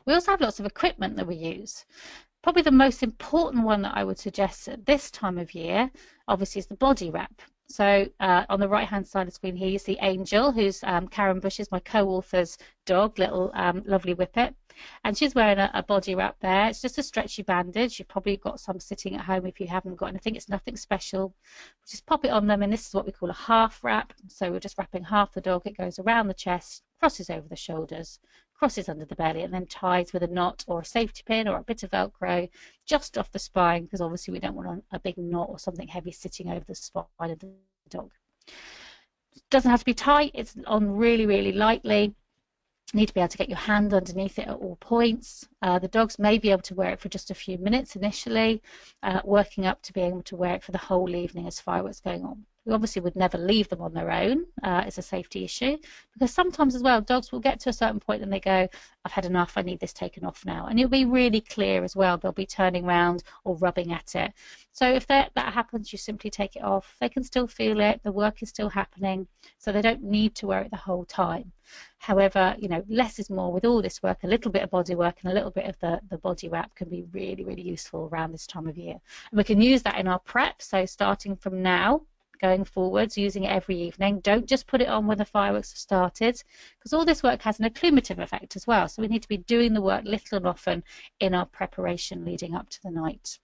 We also have lots of equipment that we use. Probably the most important one that I would suggest at this time of year, obviously, is the body wrap. So on the right-hand side of the screen here, you see Angel, who's Karen Bush's, my co-author's dog, little lovely whippet. And she's wearing a body wrap there. It's just a stretchy bandage. You've probably got some sitting at home if you haven't got anything. It's nothing special. Just pop it on them, and this is what we call a half wrap. So we're just wrapping half the dog. It goes around the chest, crosses over the shoulders, crosses under the belly, and then ties with a knot or a safety pin or a bit of Velcro just off the spine, because obviously we don't want a big knot or something heavy sitting over the spine of the dog. It doesn't have to be tight. It's on really, really lightly. You need to be able to get your hand underneath it at all points. The dogs may be able to wear it for just a few minutes initially, working up to being able to wear it for the whole evening as fireworks going on. We obviously would never leave them on their own. It's a safety issue, because sometimes as well, dogs will get to a certain point and they go, I've had enough, I need this taken off now. And it'll be really clear as well. They'll be turning around or rubbing at it. So if that happens, you simply take it off. They can still feel it. The work is still happening. So they don't need to wear it the whole time. However, you know, less is more with all this work. A little bit of body work and a little bit of the body wrap can be really, really useful around this time of year. And we can use that in our prep. So starting from now, going forwards, using it every evening. Don't just put it on when the fireworks have started, because all this work has an acclimative effect as well. So we need to be doing the work little and often in our preparation leading up to the night.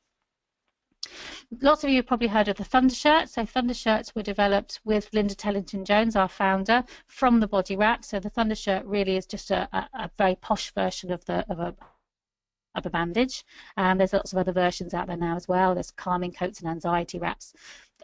Lots of you have probably heard of the Thunder Shirt. So Thunder Shirts were developed with Linda Tellington-Jones, our founder, from the body wrap. So the Thunder Shirt really is just a very posh version of a bandage. There's lots of other versions out there now as well. There's calming coats and anxiety wraps.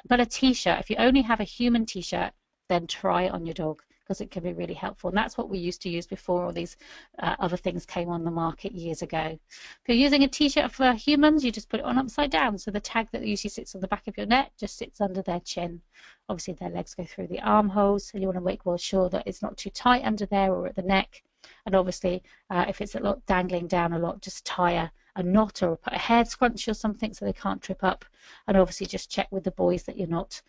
But a t-shirt, if you only have a human t-shirt, then try it on your dog, because it can be really helpful. And that's what we used to use before all these other things came on the market years ago. If you're using a t-shirt for humans, you just put it on upside down. So the tag that usually sits on the back of your neck just sits under their chin. Obviously their legs go through the armholes, so you want to make well sure that it's not too tight under there or at the neck. And obviously, if it's a lot dangling down a lot, just tie a knot or put a hair scrunchie or something so they can't trip up. And obviously just check with the boys that you're not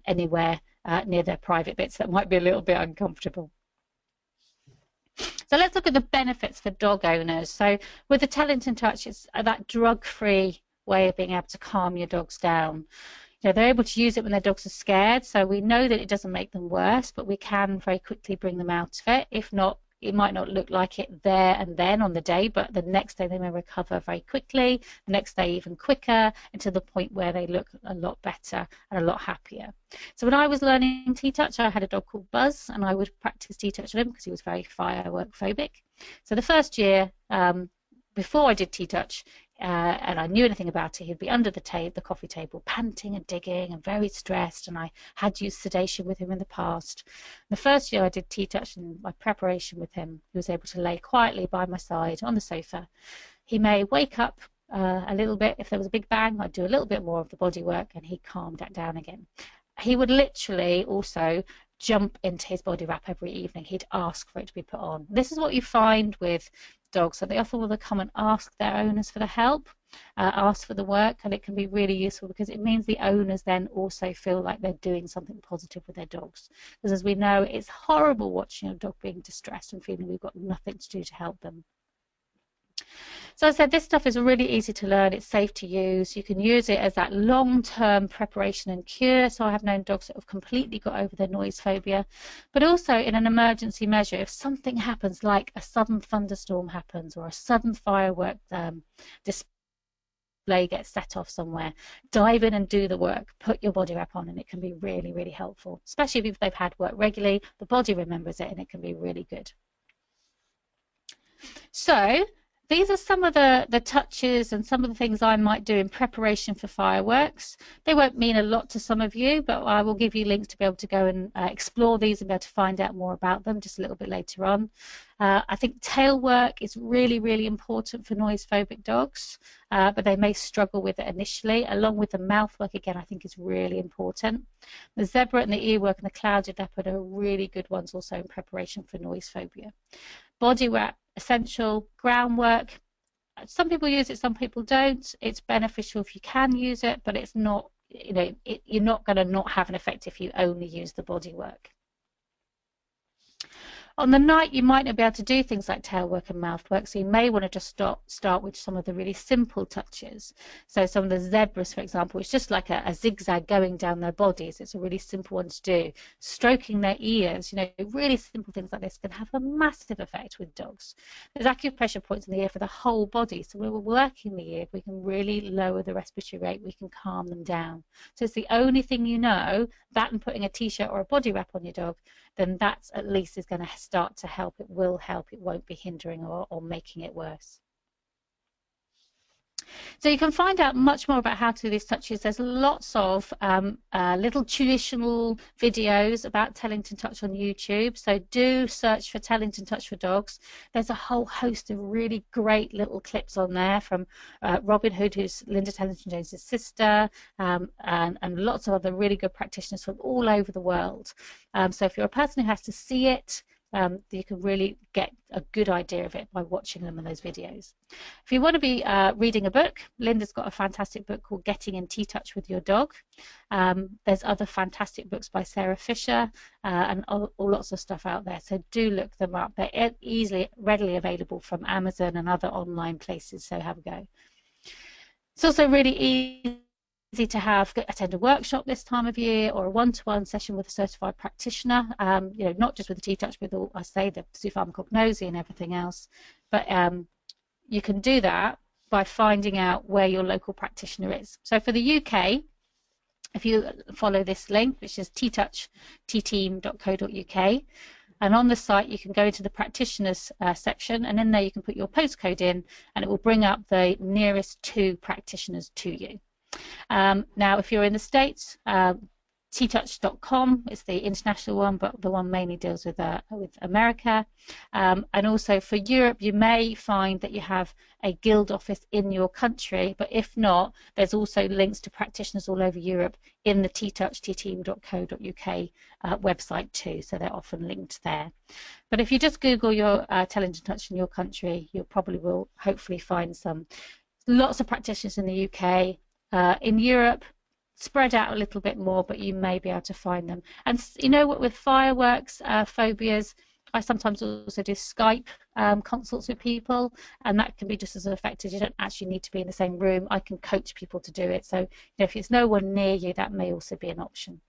anywhere near their private bits that might be a little bit uncomfortable. So let's look at the benefits for dog owners. So with the Tellington Touch, it's that drug-free way of being able to calm your dogs down. You know, they're able to use it when their dogs are scared, so we know that it doesn't make them worse, but we can very quickly bring them out of it. If not, it might not look like it there and then on the day, but the next day they may recover very quickly, the next day even quicker, until the point where they look a lot better and a lot happier. So when I was learning T-Touch, I had a dog called Buzz, and I would practice T-Touch on him because he was very firework phobic. So the first year, before I did T-Touch, and I knew anything about it, he'd be under the coffee table, panting and digging and very stressed, and I had used sedation with him in the past. The first year I did T-Touch, and my preparation with him, he was able to lay quietly by my side on the sofa. He may wake up a little bit. If there was a big bang, I'd do a little bit more of the body work, and he'd calm that down again. He would literally also jump into his body wrap every evening. He'd ask for it to be put on. This is what you find with dogs, that they often will come and ask their owners for the help, ask for the work, and it can be really useful because it means the owners then also feel like they're doing something positive with their dogs. Because as we know, it's horrible watching a dog being distressed and feeling we've got nothing to do to help them. So as I said, this stuff is really easy to learn. It's safe to use. You can use it as that long-term preparation and cure. So I have known dogs that have completely got over their noise phobia. But also in an emergency measure, if something happens, like a sudden thunderstorm happens or a sudden firework display gets set off somewhere, dive in and do the work. Put your body wrap on, and it can be really, really helpful. Especially if they've had work regularly, the body remembers it, and it can be really good. So these are some of the touches and some of the things I might do in preparation for fireworks. They won't mean a lot to some of you, but I will give you links to be able to go and explore these and be able to find out more about them just a little bit later on. I think tail work is really, really important for noise-phobic dogs, but they may struggle with it initially, along with the mouth work, again, I think is really important. The zebra and the ear work and the clouded leopard are really good ones also in preparation for noise phobia. Body wrap, essential. Groundwork, some people use it, some people don't. It's beneficial if you can use it, but it's not, you know, you're not going to not have an effect if you only use the body work. On the night, you might not be able to do things like tail work and mouth work, so you may want to just start with some of the really simple touches. So some of the zebras, for example, it's just like a zigzag going down their bodies. It's a really simple one to do. Stroking their ears, you know, really simple things like this can have a massive effect with dogs. There's acupressure points in the ear for the whole body, so when we're working the ear, we can really lower the respiratory rate, we can calm them down. So it's the only thing you know, that and putting a t-shirt or a body wrap on your dog, then that's at least is going to start to help. It will help. It won't be hindering or making it worse. So you can find out much more about how to do these touches. There's lots of little tuitional videos about Tellington Touch on YouTube. So do search for Tellington Touch for Dogs. There's a whole host of really great little clips on there from Robin Hood, who's Linda Tellington-Jones's sister, and lots of other really good practitioners from all over the world. So if you're a person who has to see it, you can really get a good idea of it by watching them in those videos. If you want to be reading a book, Linda's got a fantastic book called Getting in T-Touch with Your Dog. There's other fantastic books by Sarah Fisher and all lots of stuff out there, so do look them up. They're readily available from Amazon and other online places, so have a go. It's also really easy to attend a workshop this time of year or a one-to-one session with a certified practitioner, you know, not just with the T-Touch, with all, I say, the zoopharmacognosy and everything else, but you can do that by finding out where your local practitioner is. So for the UK, if you follow this link, which is ttouch.co.uk, and on the site you can go into the practitioners section, and in there you can put your postcode in, and it will bring up the nearest 2 practitioners to you. Now, if you're in the States, TTouch.com is the international one, but the one mainly deals with America. And also for Europe, you may find that you have a guild office in your country, but if not, there's also links to practitioners all over Europe in the TTouch.co.uk website too, so they're often linked there. But if you just Google your Tellington Touch in your country, you probably will hopefully find lots of practitioners in the UK. In Europe, spread out a little bit more, but you may be able to find them. And you know what, with fireworks phobias, I sometimes also do Skype consults with people, and that can be just as effective. You don't actually need to be in the same room. I can coach people to do it. So, you know, if it's no one near you, that may also be an option.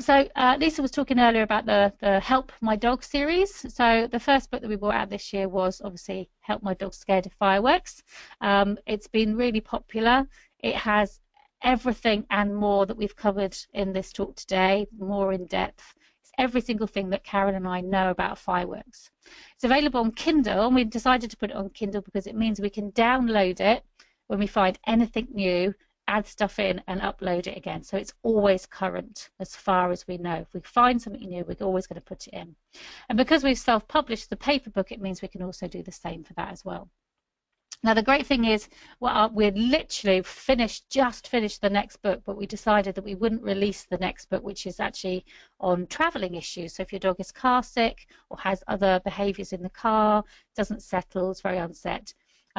So Lisa was talking earlier about the Help My Dog series. So the first book that we brought out this year was obviously Help My Dog Scared of Fireworks. It's been really popular. It has everything and more that we've covered in this talk today, more in depth. It's every single thing that Karen and I know about fireworks. It's available on Kindle, and we decided to put it on Kindle because it means we can download it when we find anything new, add stuff in and upload it again. So it's always current as far as we know. If we find something new, we're always going to put it in. And because we've self-published the paper book, it means we can also do the same for that as well. Now, the great thing is, well, we're literally just finished the next book, but we decided that we wouldn't release the next book, which is actually on travelling issues. So if your dog is car sick or has other behaviours in the car, doesn't settle, is very unset,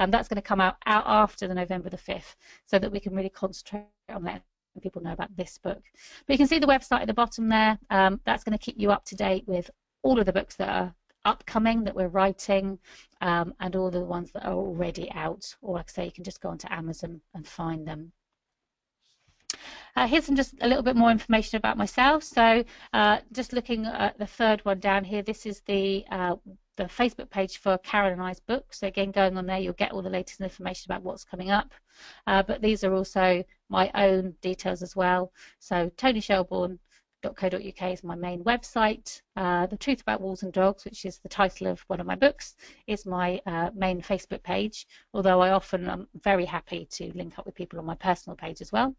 that's going to come out after the November the 5th, so that we can really concentrate on that and people know about this book. But you can see the website at the bottom there. That's going to keep you up to date with all of the books that are upcoming, that we're writing, and all the ones that are already out. Or like I say, you can just go onto Amazon and find them. Here's just a little bit more information about myself. So just looking at the third one down here, this is the Facebook page for Karen and I's book. So again, going on there, you'll get all the latest information about what's coming up. But these are also my own details as well. So tonishelbourne.co.uk is my main website. The Truth About Wolves and Dogs, which is the title of one of my books, is my main Facebook page, although I often am very happy to link up with people on my personal page as well.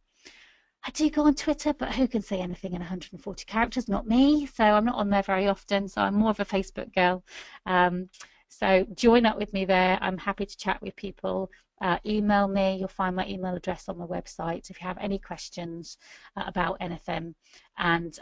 I do go on Twitter, but who can say anything in 140 characters? Not me, so I'm not on there very often, so I'm more of a Facebook girl. So join up with me there. I'm happy to chat with people. Email me. You'll find my email address on my website if you have any questions about anything. And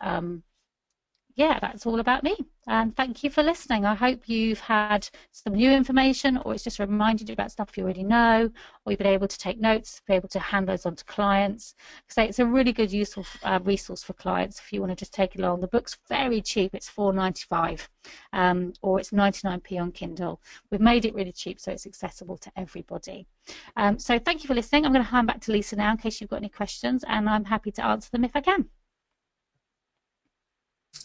yeah, that's all about me. And thank you for listening. I hope you've had some new information, or it's just reminded you about stuff you already know, or you've been able to take notes, be able to hand those on to clients. So it's a really good, useful resource for clients if you want to just take it along. The book's very cheap. It's $4.95, or it's 99p on Kindle. We've made it really cheap so it's accessible to everybody. So thank you for listening. I'm going to hand back to Lisa now in case you've got any questions, and I'm happy to answer them if I can.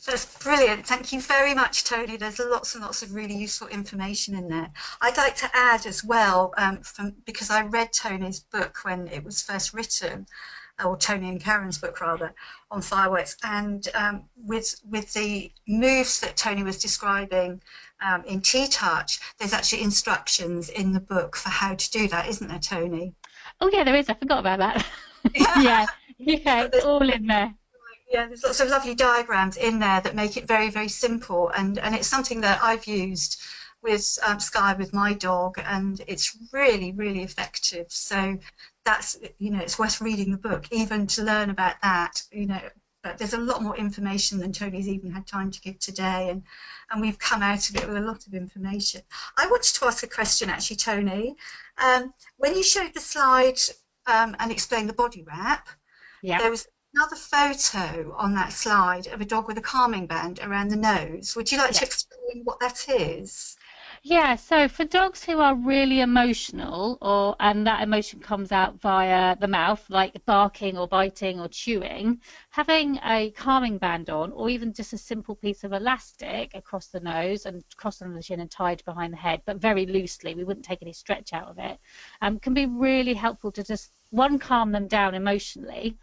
That's brilliant. Thank you very much, Toni. There's lots and lots of really useful information in there. I'd like to add as well, because I read Toni's book when it was first written, or Toni and Karen's book rather, on fireworks, and with the moves that Toni was describing in TTouch, there's actually instructions in the book for how to do that, isn't there, Toni? Oh yeah, there is. I forgot about that. yeah, it's all in there. Yeah, there's lots of lovely diagrams in there that make it very, very simple, and it's something that I've used with Sky with my dog, and it's really, really effective. So that's, you know, it's worth reading the book even to learn about that, you know. But there's a lot more information than Toni's even had time to give today, and we've come out of it with a lot of information. I wanted to ask a question actually, Toni. When you showed the slide and explained the body wrap, there was another photo on that slide of a dog with a calming band around the nose. Would you like to explain what that is? Yeah, so for dogs who are really emotional, and that emotion comes out via the mouth, like barking or biting or chewing, having a calming band on, or even just a simple piece of elastic across the nose and crossed on the chin and tied behind the head, but very loosely, we wouldn't take any stretch out of it, can be really helpful to just, one, calm them down emotionally,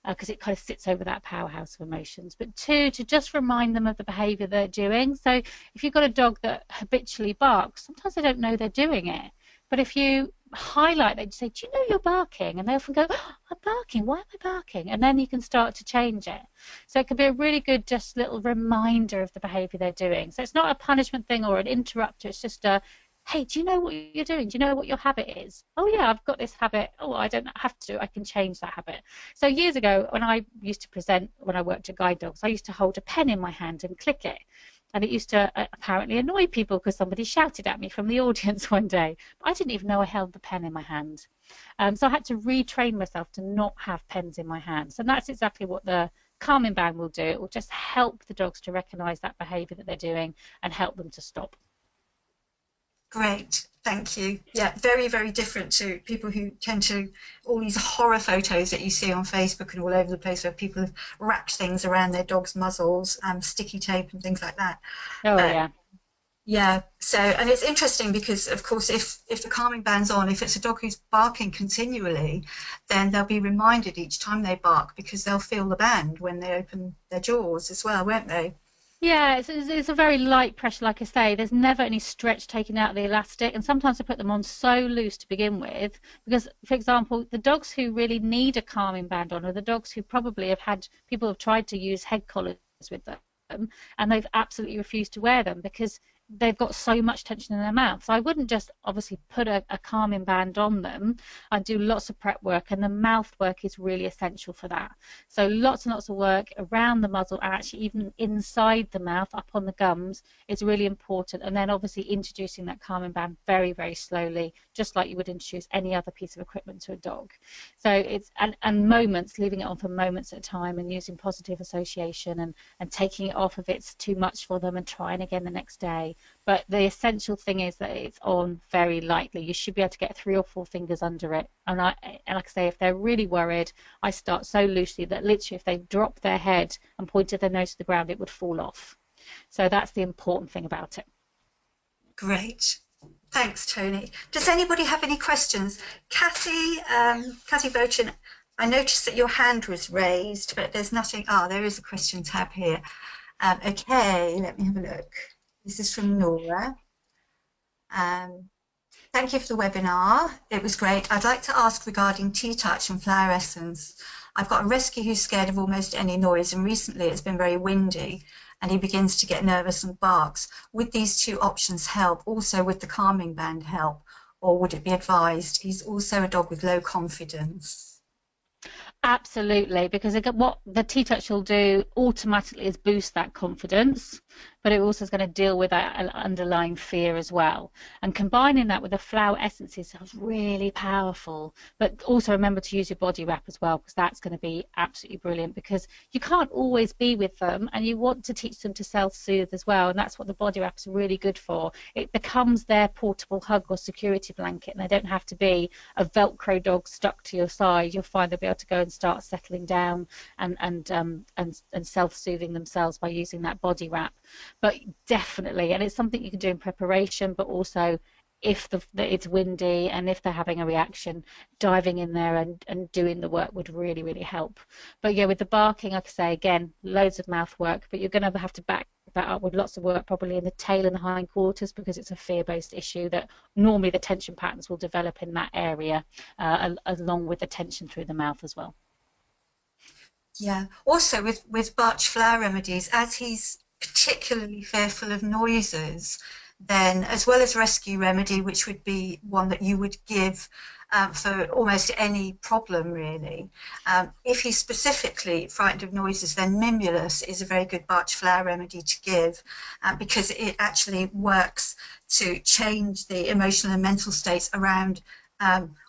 because it kind of sits over that powerhouse of emotions, but two, to just remind them of the behavior they're doing. So if you've got a dog that habitually barks, sometimes they don't know they're doing it, but if you highlight that, say, do you know you're barking? And they often go, oh, I'm barking, why am I barking? And then you can start to change it. So it can be a really good just little reminder of the behavior they're doing. So it's not a punishment thing or an interrupter, it's just a, hey, do you know what you're doing? Do you know what your habit is? Oh yeah, I've got this habit. Oh, I don't have to, I can change that habit. So years ago, when I used to present, when I worked at guide dogs, I used to hold a pen in my hand and click it. And it used to apparently annoy people because somebody shouted at me from the audience one day. But I didn't even know I held the pen in my hand. So I had to retrain myself to not have pens in my hands. And that's exactly what the calming band will do. It will just help the dogs to recognize that behavior that they're doing and help them to stop. Great, thank you. Yeah, very, very different to people who tend to, all these horror photos that you see on Facebook and all over the place where people have wrapped things around their dogs' muzzles, sticky tape and things like that. Oh, But yeah. yeah, so, and it's interesting because, of course, if the calming band's on, if it's a dog who's barking continually, then they'll be reminded each time they bark because they'll feel the band when they open their jaws as well, won't they? Yeah, it's a very light pressure, like I say. There's never any stretch taken out of the elastic, and sometimes I put them on so loose to begin with, because, for example, the dogs who really need a calming band on are the dogs who probably have had people have tried to use head collars with them, and they've absolutely refused to wear them because they've got so much tension in their mouth. So I wouldn't just obviously put a calming band on them. I do lots of prep work, and the mouth work is really essential for that. So lots and lots of work around the muzzle and actually even inside the mouth, up on the gums, is really important. And then obviously introducing that calming band very, very slowly, just like you would introduce any other piece of equipment to a dog. So it's and moments, leaving it on for moments at a time and using positive association and taking it off if it's too much for them and trying again the next day. But the essential thing is that it's on very lightly. You should be able to get 3 or 4 fingers under it. And like I say, if they're really worried, I start so loosely that literally if they drop their head and pointed their nose to the ground, it would fall off. So that's the important thing about it. Great. Thanks, Toni. Does anybody have any questions? Kathy Bochin, I noticed that your hand was raised, but there's nothing. Ah, there is a question tab here. Okay, let me have a look. This is from Nora. Thank you for the webinar. It was great. I'd like to ask regarding TTouch and flower essence. I've got a rescue who's scared of almost any noise, and recently it's been very windy and he begins to get nervous and barks. Would these 2 options help? Also, would the calming band help, or would it be advised? He's also a dog with low confidence. Absolutely, because what the TTouch will do automatically is boost that confidence, but it also is going to deal with that underlying fear as well. And combining that with the flower essences is really powerful. But also remember to use your body wrap as well, because that's going to be absolutely brilliant, because you can't always be with them and you want to teach them to self-soothe as well. And that's what the body wrap is really good for. It becomes their portable hug or security blanket, and they don't have to be a Velcro dog stuck to your side. You'll find they'll be able to go and start settling down and self-soothing themselves by using that body wrap. But definitely, and it's something you can do in preparation, but also if it's windy and if they're having a reaction, diving in there and doing the work would really, really help. But yeah, with the barking, like I say, again, loads of mouth work, but you're going to have to back that up with lots of work probably in the tail and the hindquarters, because it's a fear-based issue that normally the tension patterns will develop in that area, along with the tension through the mouth as well. Yeah. Also, with Barch Flower Remedies, as he's particularly fearful of noises, then as well as Rescue Remedy, which would be one that you would give for almost any problem really. If he's specifically frightened of noises, then Mimulus is a very good Barch Flower Remedy to give, because it actually works to change the emotional and mental states around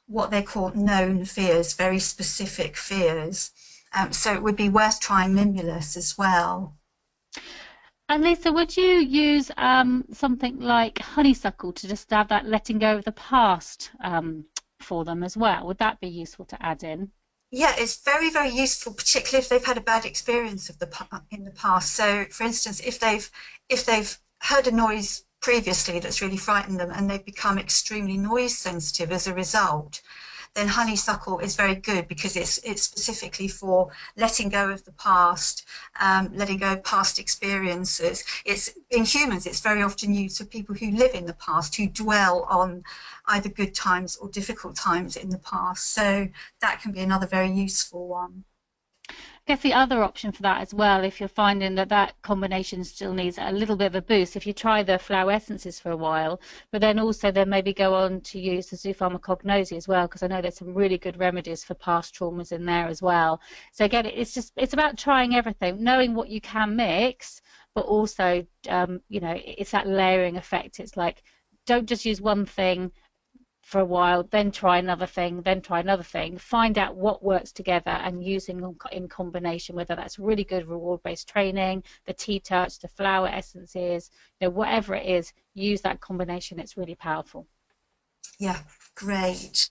what they call known fears, very specific fears. So it would be worth trying Mimulus as well. And Lisa, would you use something like honeysuckle to just have that letting go of the past for them as well? Would that be useful to add in? Yeah, it's very, very useful, particularly if they've had a bad experience of in the past. So, for instance, if they've heard a noise previously that's really frightened them and they've become extremely noise sensitive as a result, then honeysuckle is very good because it's specifically for letting go of the past, letting go of past experiences. It's in humans, it's very often used for people who live in the past, who dwell on either good times or difficult times in the past. So that can be another very useful one. I guess the other option for that as well, if you're finding that that combination still needs a little bit of a boost, if you try the flower essences for a while, but then maybe go on to use the zoopharmacognosy as well, because I know there's some really good remedies for past traumas in there as well. So again, it's about trying everything, knowing what you can mix, but also, it's that layering effect. It's like, don't just use one thing for a while, then try another thing, then try another thing, find out what works together and using them in combination, whether that's really good reward-based training, the TTouch, the flower essences, whatever it is, use that combination. It's really powerful. Yeah, great.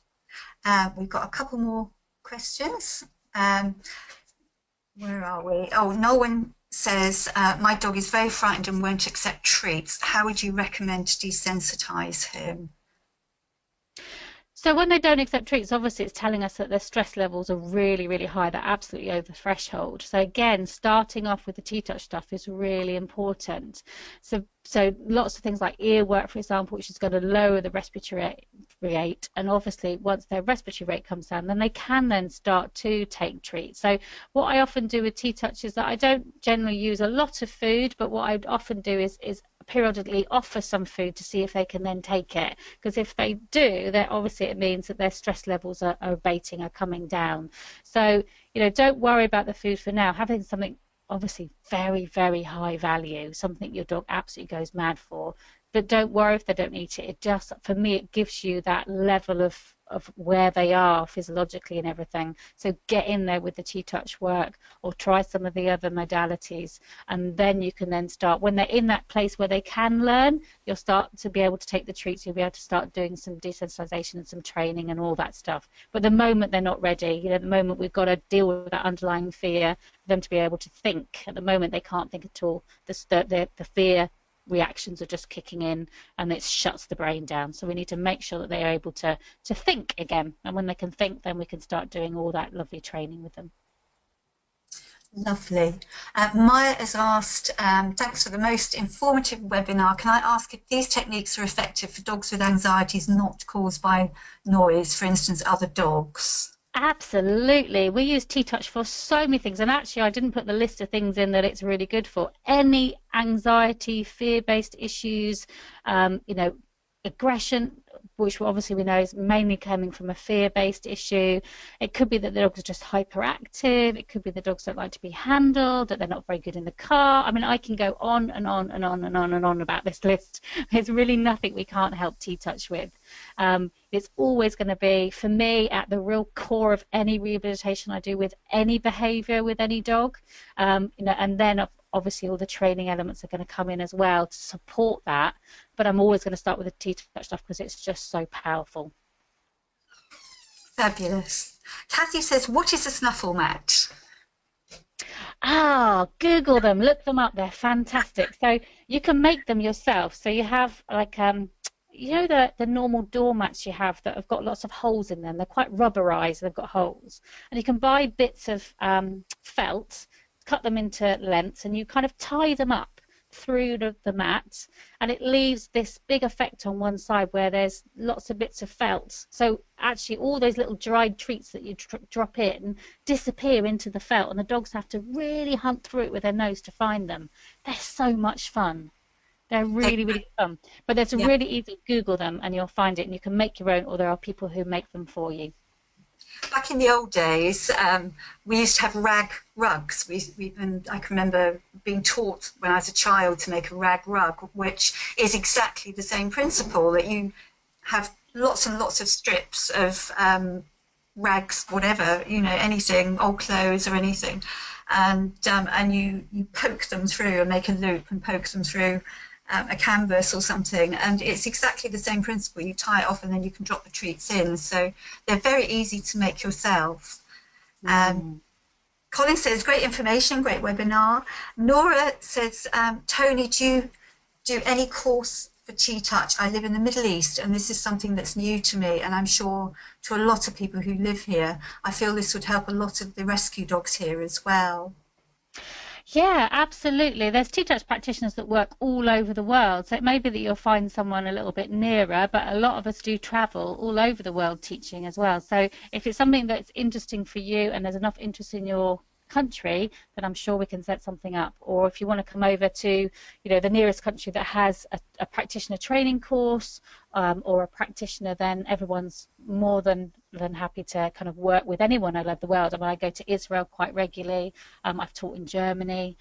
We've got a couple more questions. Where are we? Oh, Nolan says, my dog is very frightened and won't accept treats. How would you recommend to desensitize him? So when they don't accept treats, obviously it's telling us that their stress levels are really, really high. They're absolutely over threshold. So again, starting off with the TTouch stuff is really important. So lots of things like earwork, for example, which is going to lower the respiratory rate. And obviously once their respiratory rate comes down, then they can then start to take treats. So what I often do with TTouch is that I don't generally use a lot of food, but what I'd often do is periodically offer some food to see if they can then take it, because if they do, then obviously it means that their stress levels are abating, are coming down. So don't worry about the food for now. Having something obviously very, very high value, something your dog absolutely goes mad for, but don't worry if they don't eat it. It just, for me, it gives you that level of where they are physiologically and everything. So get in there with the TTouch work, or try some of the other modalities, and then you can then start, when they're in that place where they can learn, you'll start to be able to take the treats. You'll be able to start doing some desensitization and some training and all that stuff. But the moment they're not ready, the moment we've got to deal with that underlying fear, for them to be able to think. At the moment they can't think at all. The fear reactions are just kicking in, and it shuts the brain down. So we need to make sure that they are able to think again, and when they can think, then we can start doing all that lovely training with them. Lovely. Maya has asked, thanks for the most informative webinar. Can I ask if these techniques are effective for dogs with anxieties not caused by noise, for instance, other dogs? Absolutely. We use TTouch for so many things, and actually I didn't put the list of things in that it's really good for. Any anxiety, fear-based issues, aggression, which obviously we know is mainly coming from a fear-based issue. It could be that the dogs are just hyperactive. It could be the dogs don't like to be handled, that they're not very good in the car. I mean, I can go on and on and on and on and on about this list. There's really nothing we can't help TTouch with. It's always going to be, for me, at the real core of any rehabilitation I do with any behaviour with any dog. And then obviously all the training elements are going to come in as well to support that, but I'm always going to start with the TTouch stuff because it's just so powerful. Fabulous. Kathy says, what is a snuffle mat? Google them, look them up, they're fantastic. So you can make them yourself. So you have like the normal doormats you have that have got lots of holes in them. They're quite rubberized, they've got holes, and you can buy bits of felt, cut them into lengths, and you kind of tie them up through the mat, and it leaves this big effect on one side where there's lots of bits of felt. So actually all those little dried treats that you drop in disappear into the felt, and the dogs have to really hunt through it with their nose to find them. They're so much fun. They're really, really fun. But it's really easy. Google them and you'll find it, and you can make your own, or there are people who make them for you. Back in the old days, we used to have rag rugs. And I can remember being taught when I was a child to make a rag rug, which is exactly the same principle, that you have lots and lots of strips of rags, whatever, anything, old clothes or anything, and you poke them through and make a loop and poke them through a canvas or something, and it's exactly the same principle. You tie it off and then you can drop the treats in, so they're very easy to make yourself. Colin says, great information, great webinar. Nora says, Toni, do you do any course for for TTouch. I live in the Middle East, and this is something that's new to me, and I'm sure to a lot of people who live here. I feel this would help a lot of the rescue dogs here as well. Yeah, absolutely. There's TTouch practitioners that work all over the world. So it may be that you'll find someone a little bit nearer, but a lot of us do travel all over the world teaching as well. So if it's something that's interesting for you and there's enough interest in your country, then I'm sure we can set something up. Or if you want to come over to, the nearest country that has a practitioner training course, or a practitioner, then everyone's more than happy to kind of work with anyone all over the world. I mean, I go to Israel quite regularly. I've taught in Germany.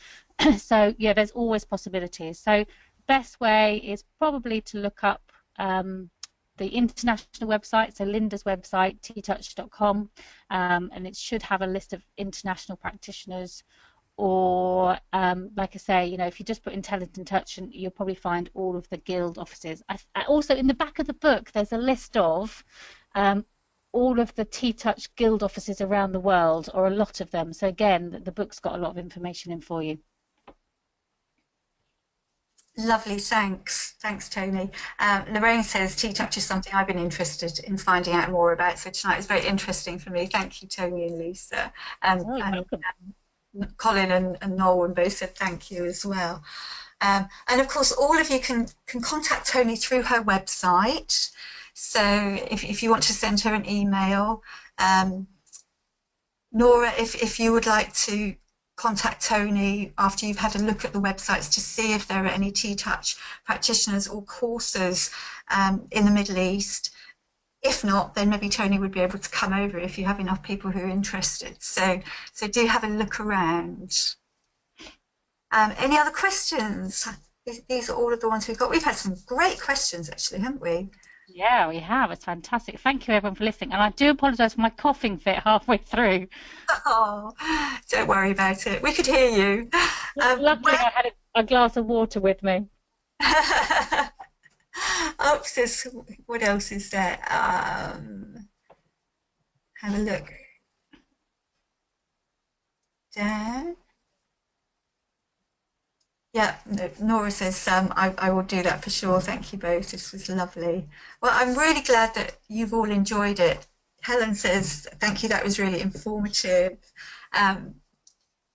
So yeah, there's always possibilities. So best way is probably to look up the international website, so Linda's website, ttouch.com, and it should have a list of international practitioners. Or, like I say, if you just put in Tellington TTouch, and you'll probably find all of the guild offices. Also, in the back of the book, there's a list of all of the TTouch guild offices around the world, or a lot of them. So again, the book's got a lot of information in for you. Lovely, thanks. Thanks, Toni. Lorraine says TTouch is something I've been interested in finding out more about. So tonight is very interesting for me. Thank you, Toni and Lisa. And Welcome. Colin and Noel both said thank you as well. And of course, all of you can contact Toni through her website. So if you want to send her an email, Nora, if you would like to contact Toni after you've had a look at the websites to see if there are any TTouch practitioners or courses in the Middle East. If not, then maybe Toni would be able to come over if you have enough people who are interested. So do have a look around. Any other questions? These are all of the ones we've got. We've had some great questions, actually, haven't we? Yeah, we have. It's fantastic. Thank you, everyone, for listening. And I do apologise for my coughing fit halfway through. Oh, don't worry about it. We could hear you. Luckily, I had a glass of water with me. What else is there? Have a look. Dan? Yeah, Nora says, I will do that for sure. Thank you both. This was lovely. Well, I'm really glad that you've all enjoyed it. Helen says, thank you. That was really informative.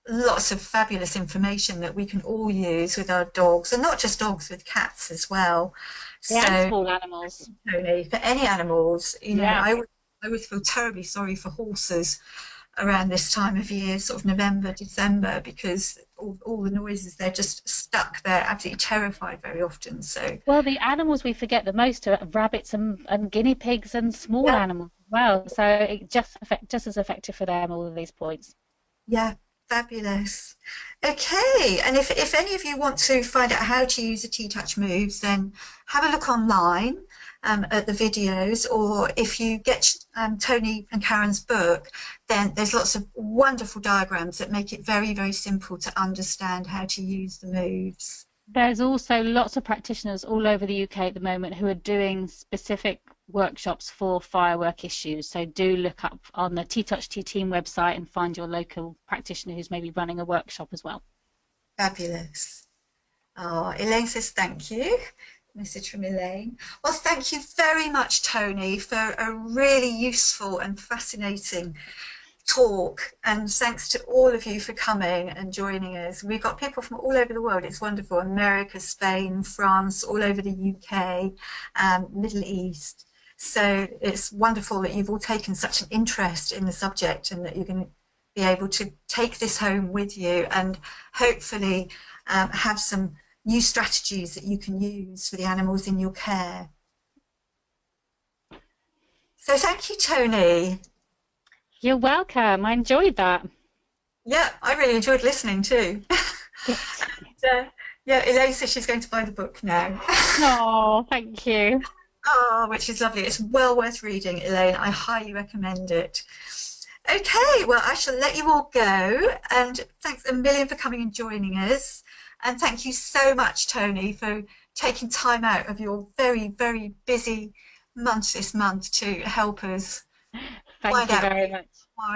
Lots of fabulous information that we can all use with our dogs, and not just dogs, with cats as well. Yeah, and small animals. Toni, for any animals, Yeah. I always feel terribly sorry for horses around this time of year, sort of November, December, because all the noises, they're just stuck there, absolutely terrified very often. So Well, the animals we forget the most are rabbits and guinea pigs and small yeah, animals as well. So it just as effective for them, all of these points. yeah, fabulous. Okay, and if any of you want to find out how to use the TTouch moves, then have a look online at the videos, or if you get Toni and Karen's book, then there's lots of wonderful diagrams that make it very, very simple to understand how to use the moves. There's also lots of practitioners all over the UK at the moment who are doing specific workshops for firework issues. So do look up on the TTouch Team website and find your local practitioner who's maybe running a workshop as well. Fabulous. Oh, Elaine says thank you. Message from Elaine. Well, thank you very much, Toni, for a really useful and fascinating talk, and thanks to all of you for coming and joining us. We've got people from all over the world. It's wonderful. America, Spain, France, all over the UK, Middle East. So it's wonderful that you've all taken such an interest in the subject, and that you're going to be able to take this home with you and hopefully have some new strategies that you can use for the animals in your care. So thank you, Toni. You're welcome. I enjoyed that. Yeah, I really enjoyed listening too. Yeah, Elaine says she's going to buy the book now. Oh, thank you. Oh, which is lovely. It's well worth reading, Elaine. I highly recommend it. Okay, well, I shall let you all go, and thanks a million for coming and joining us. And thank you so much, Toni, for taking time out of your very, very busy month this month to help us Thank you very much.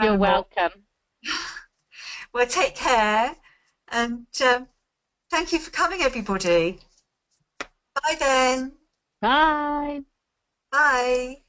You're more. welcome. Well, take care, and thank you for coming, everybody. Bye then. Bye. Bye.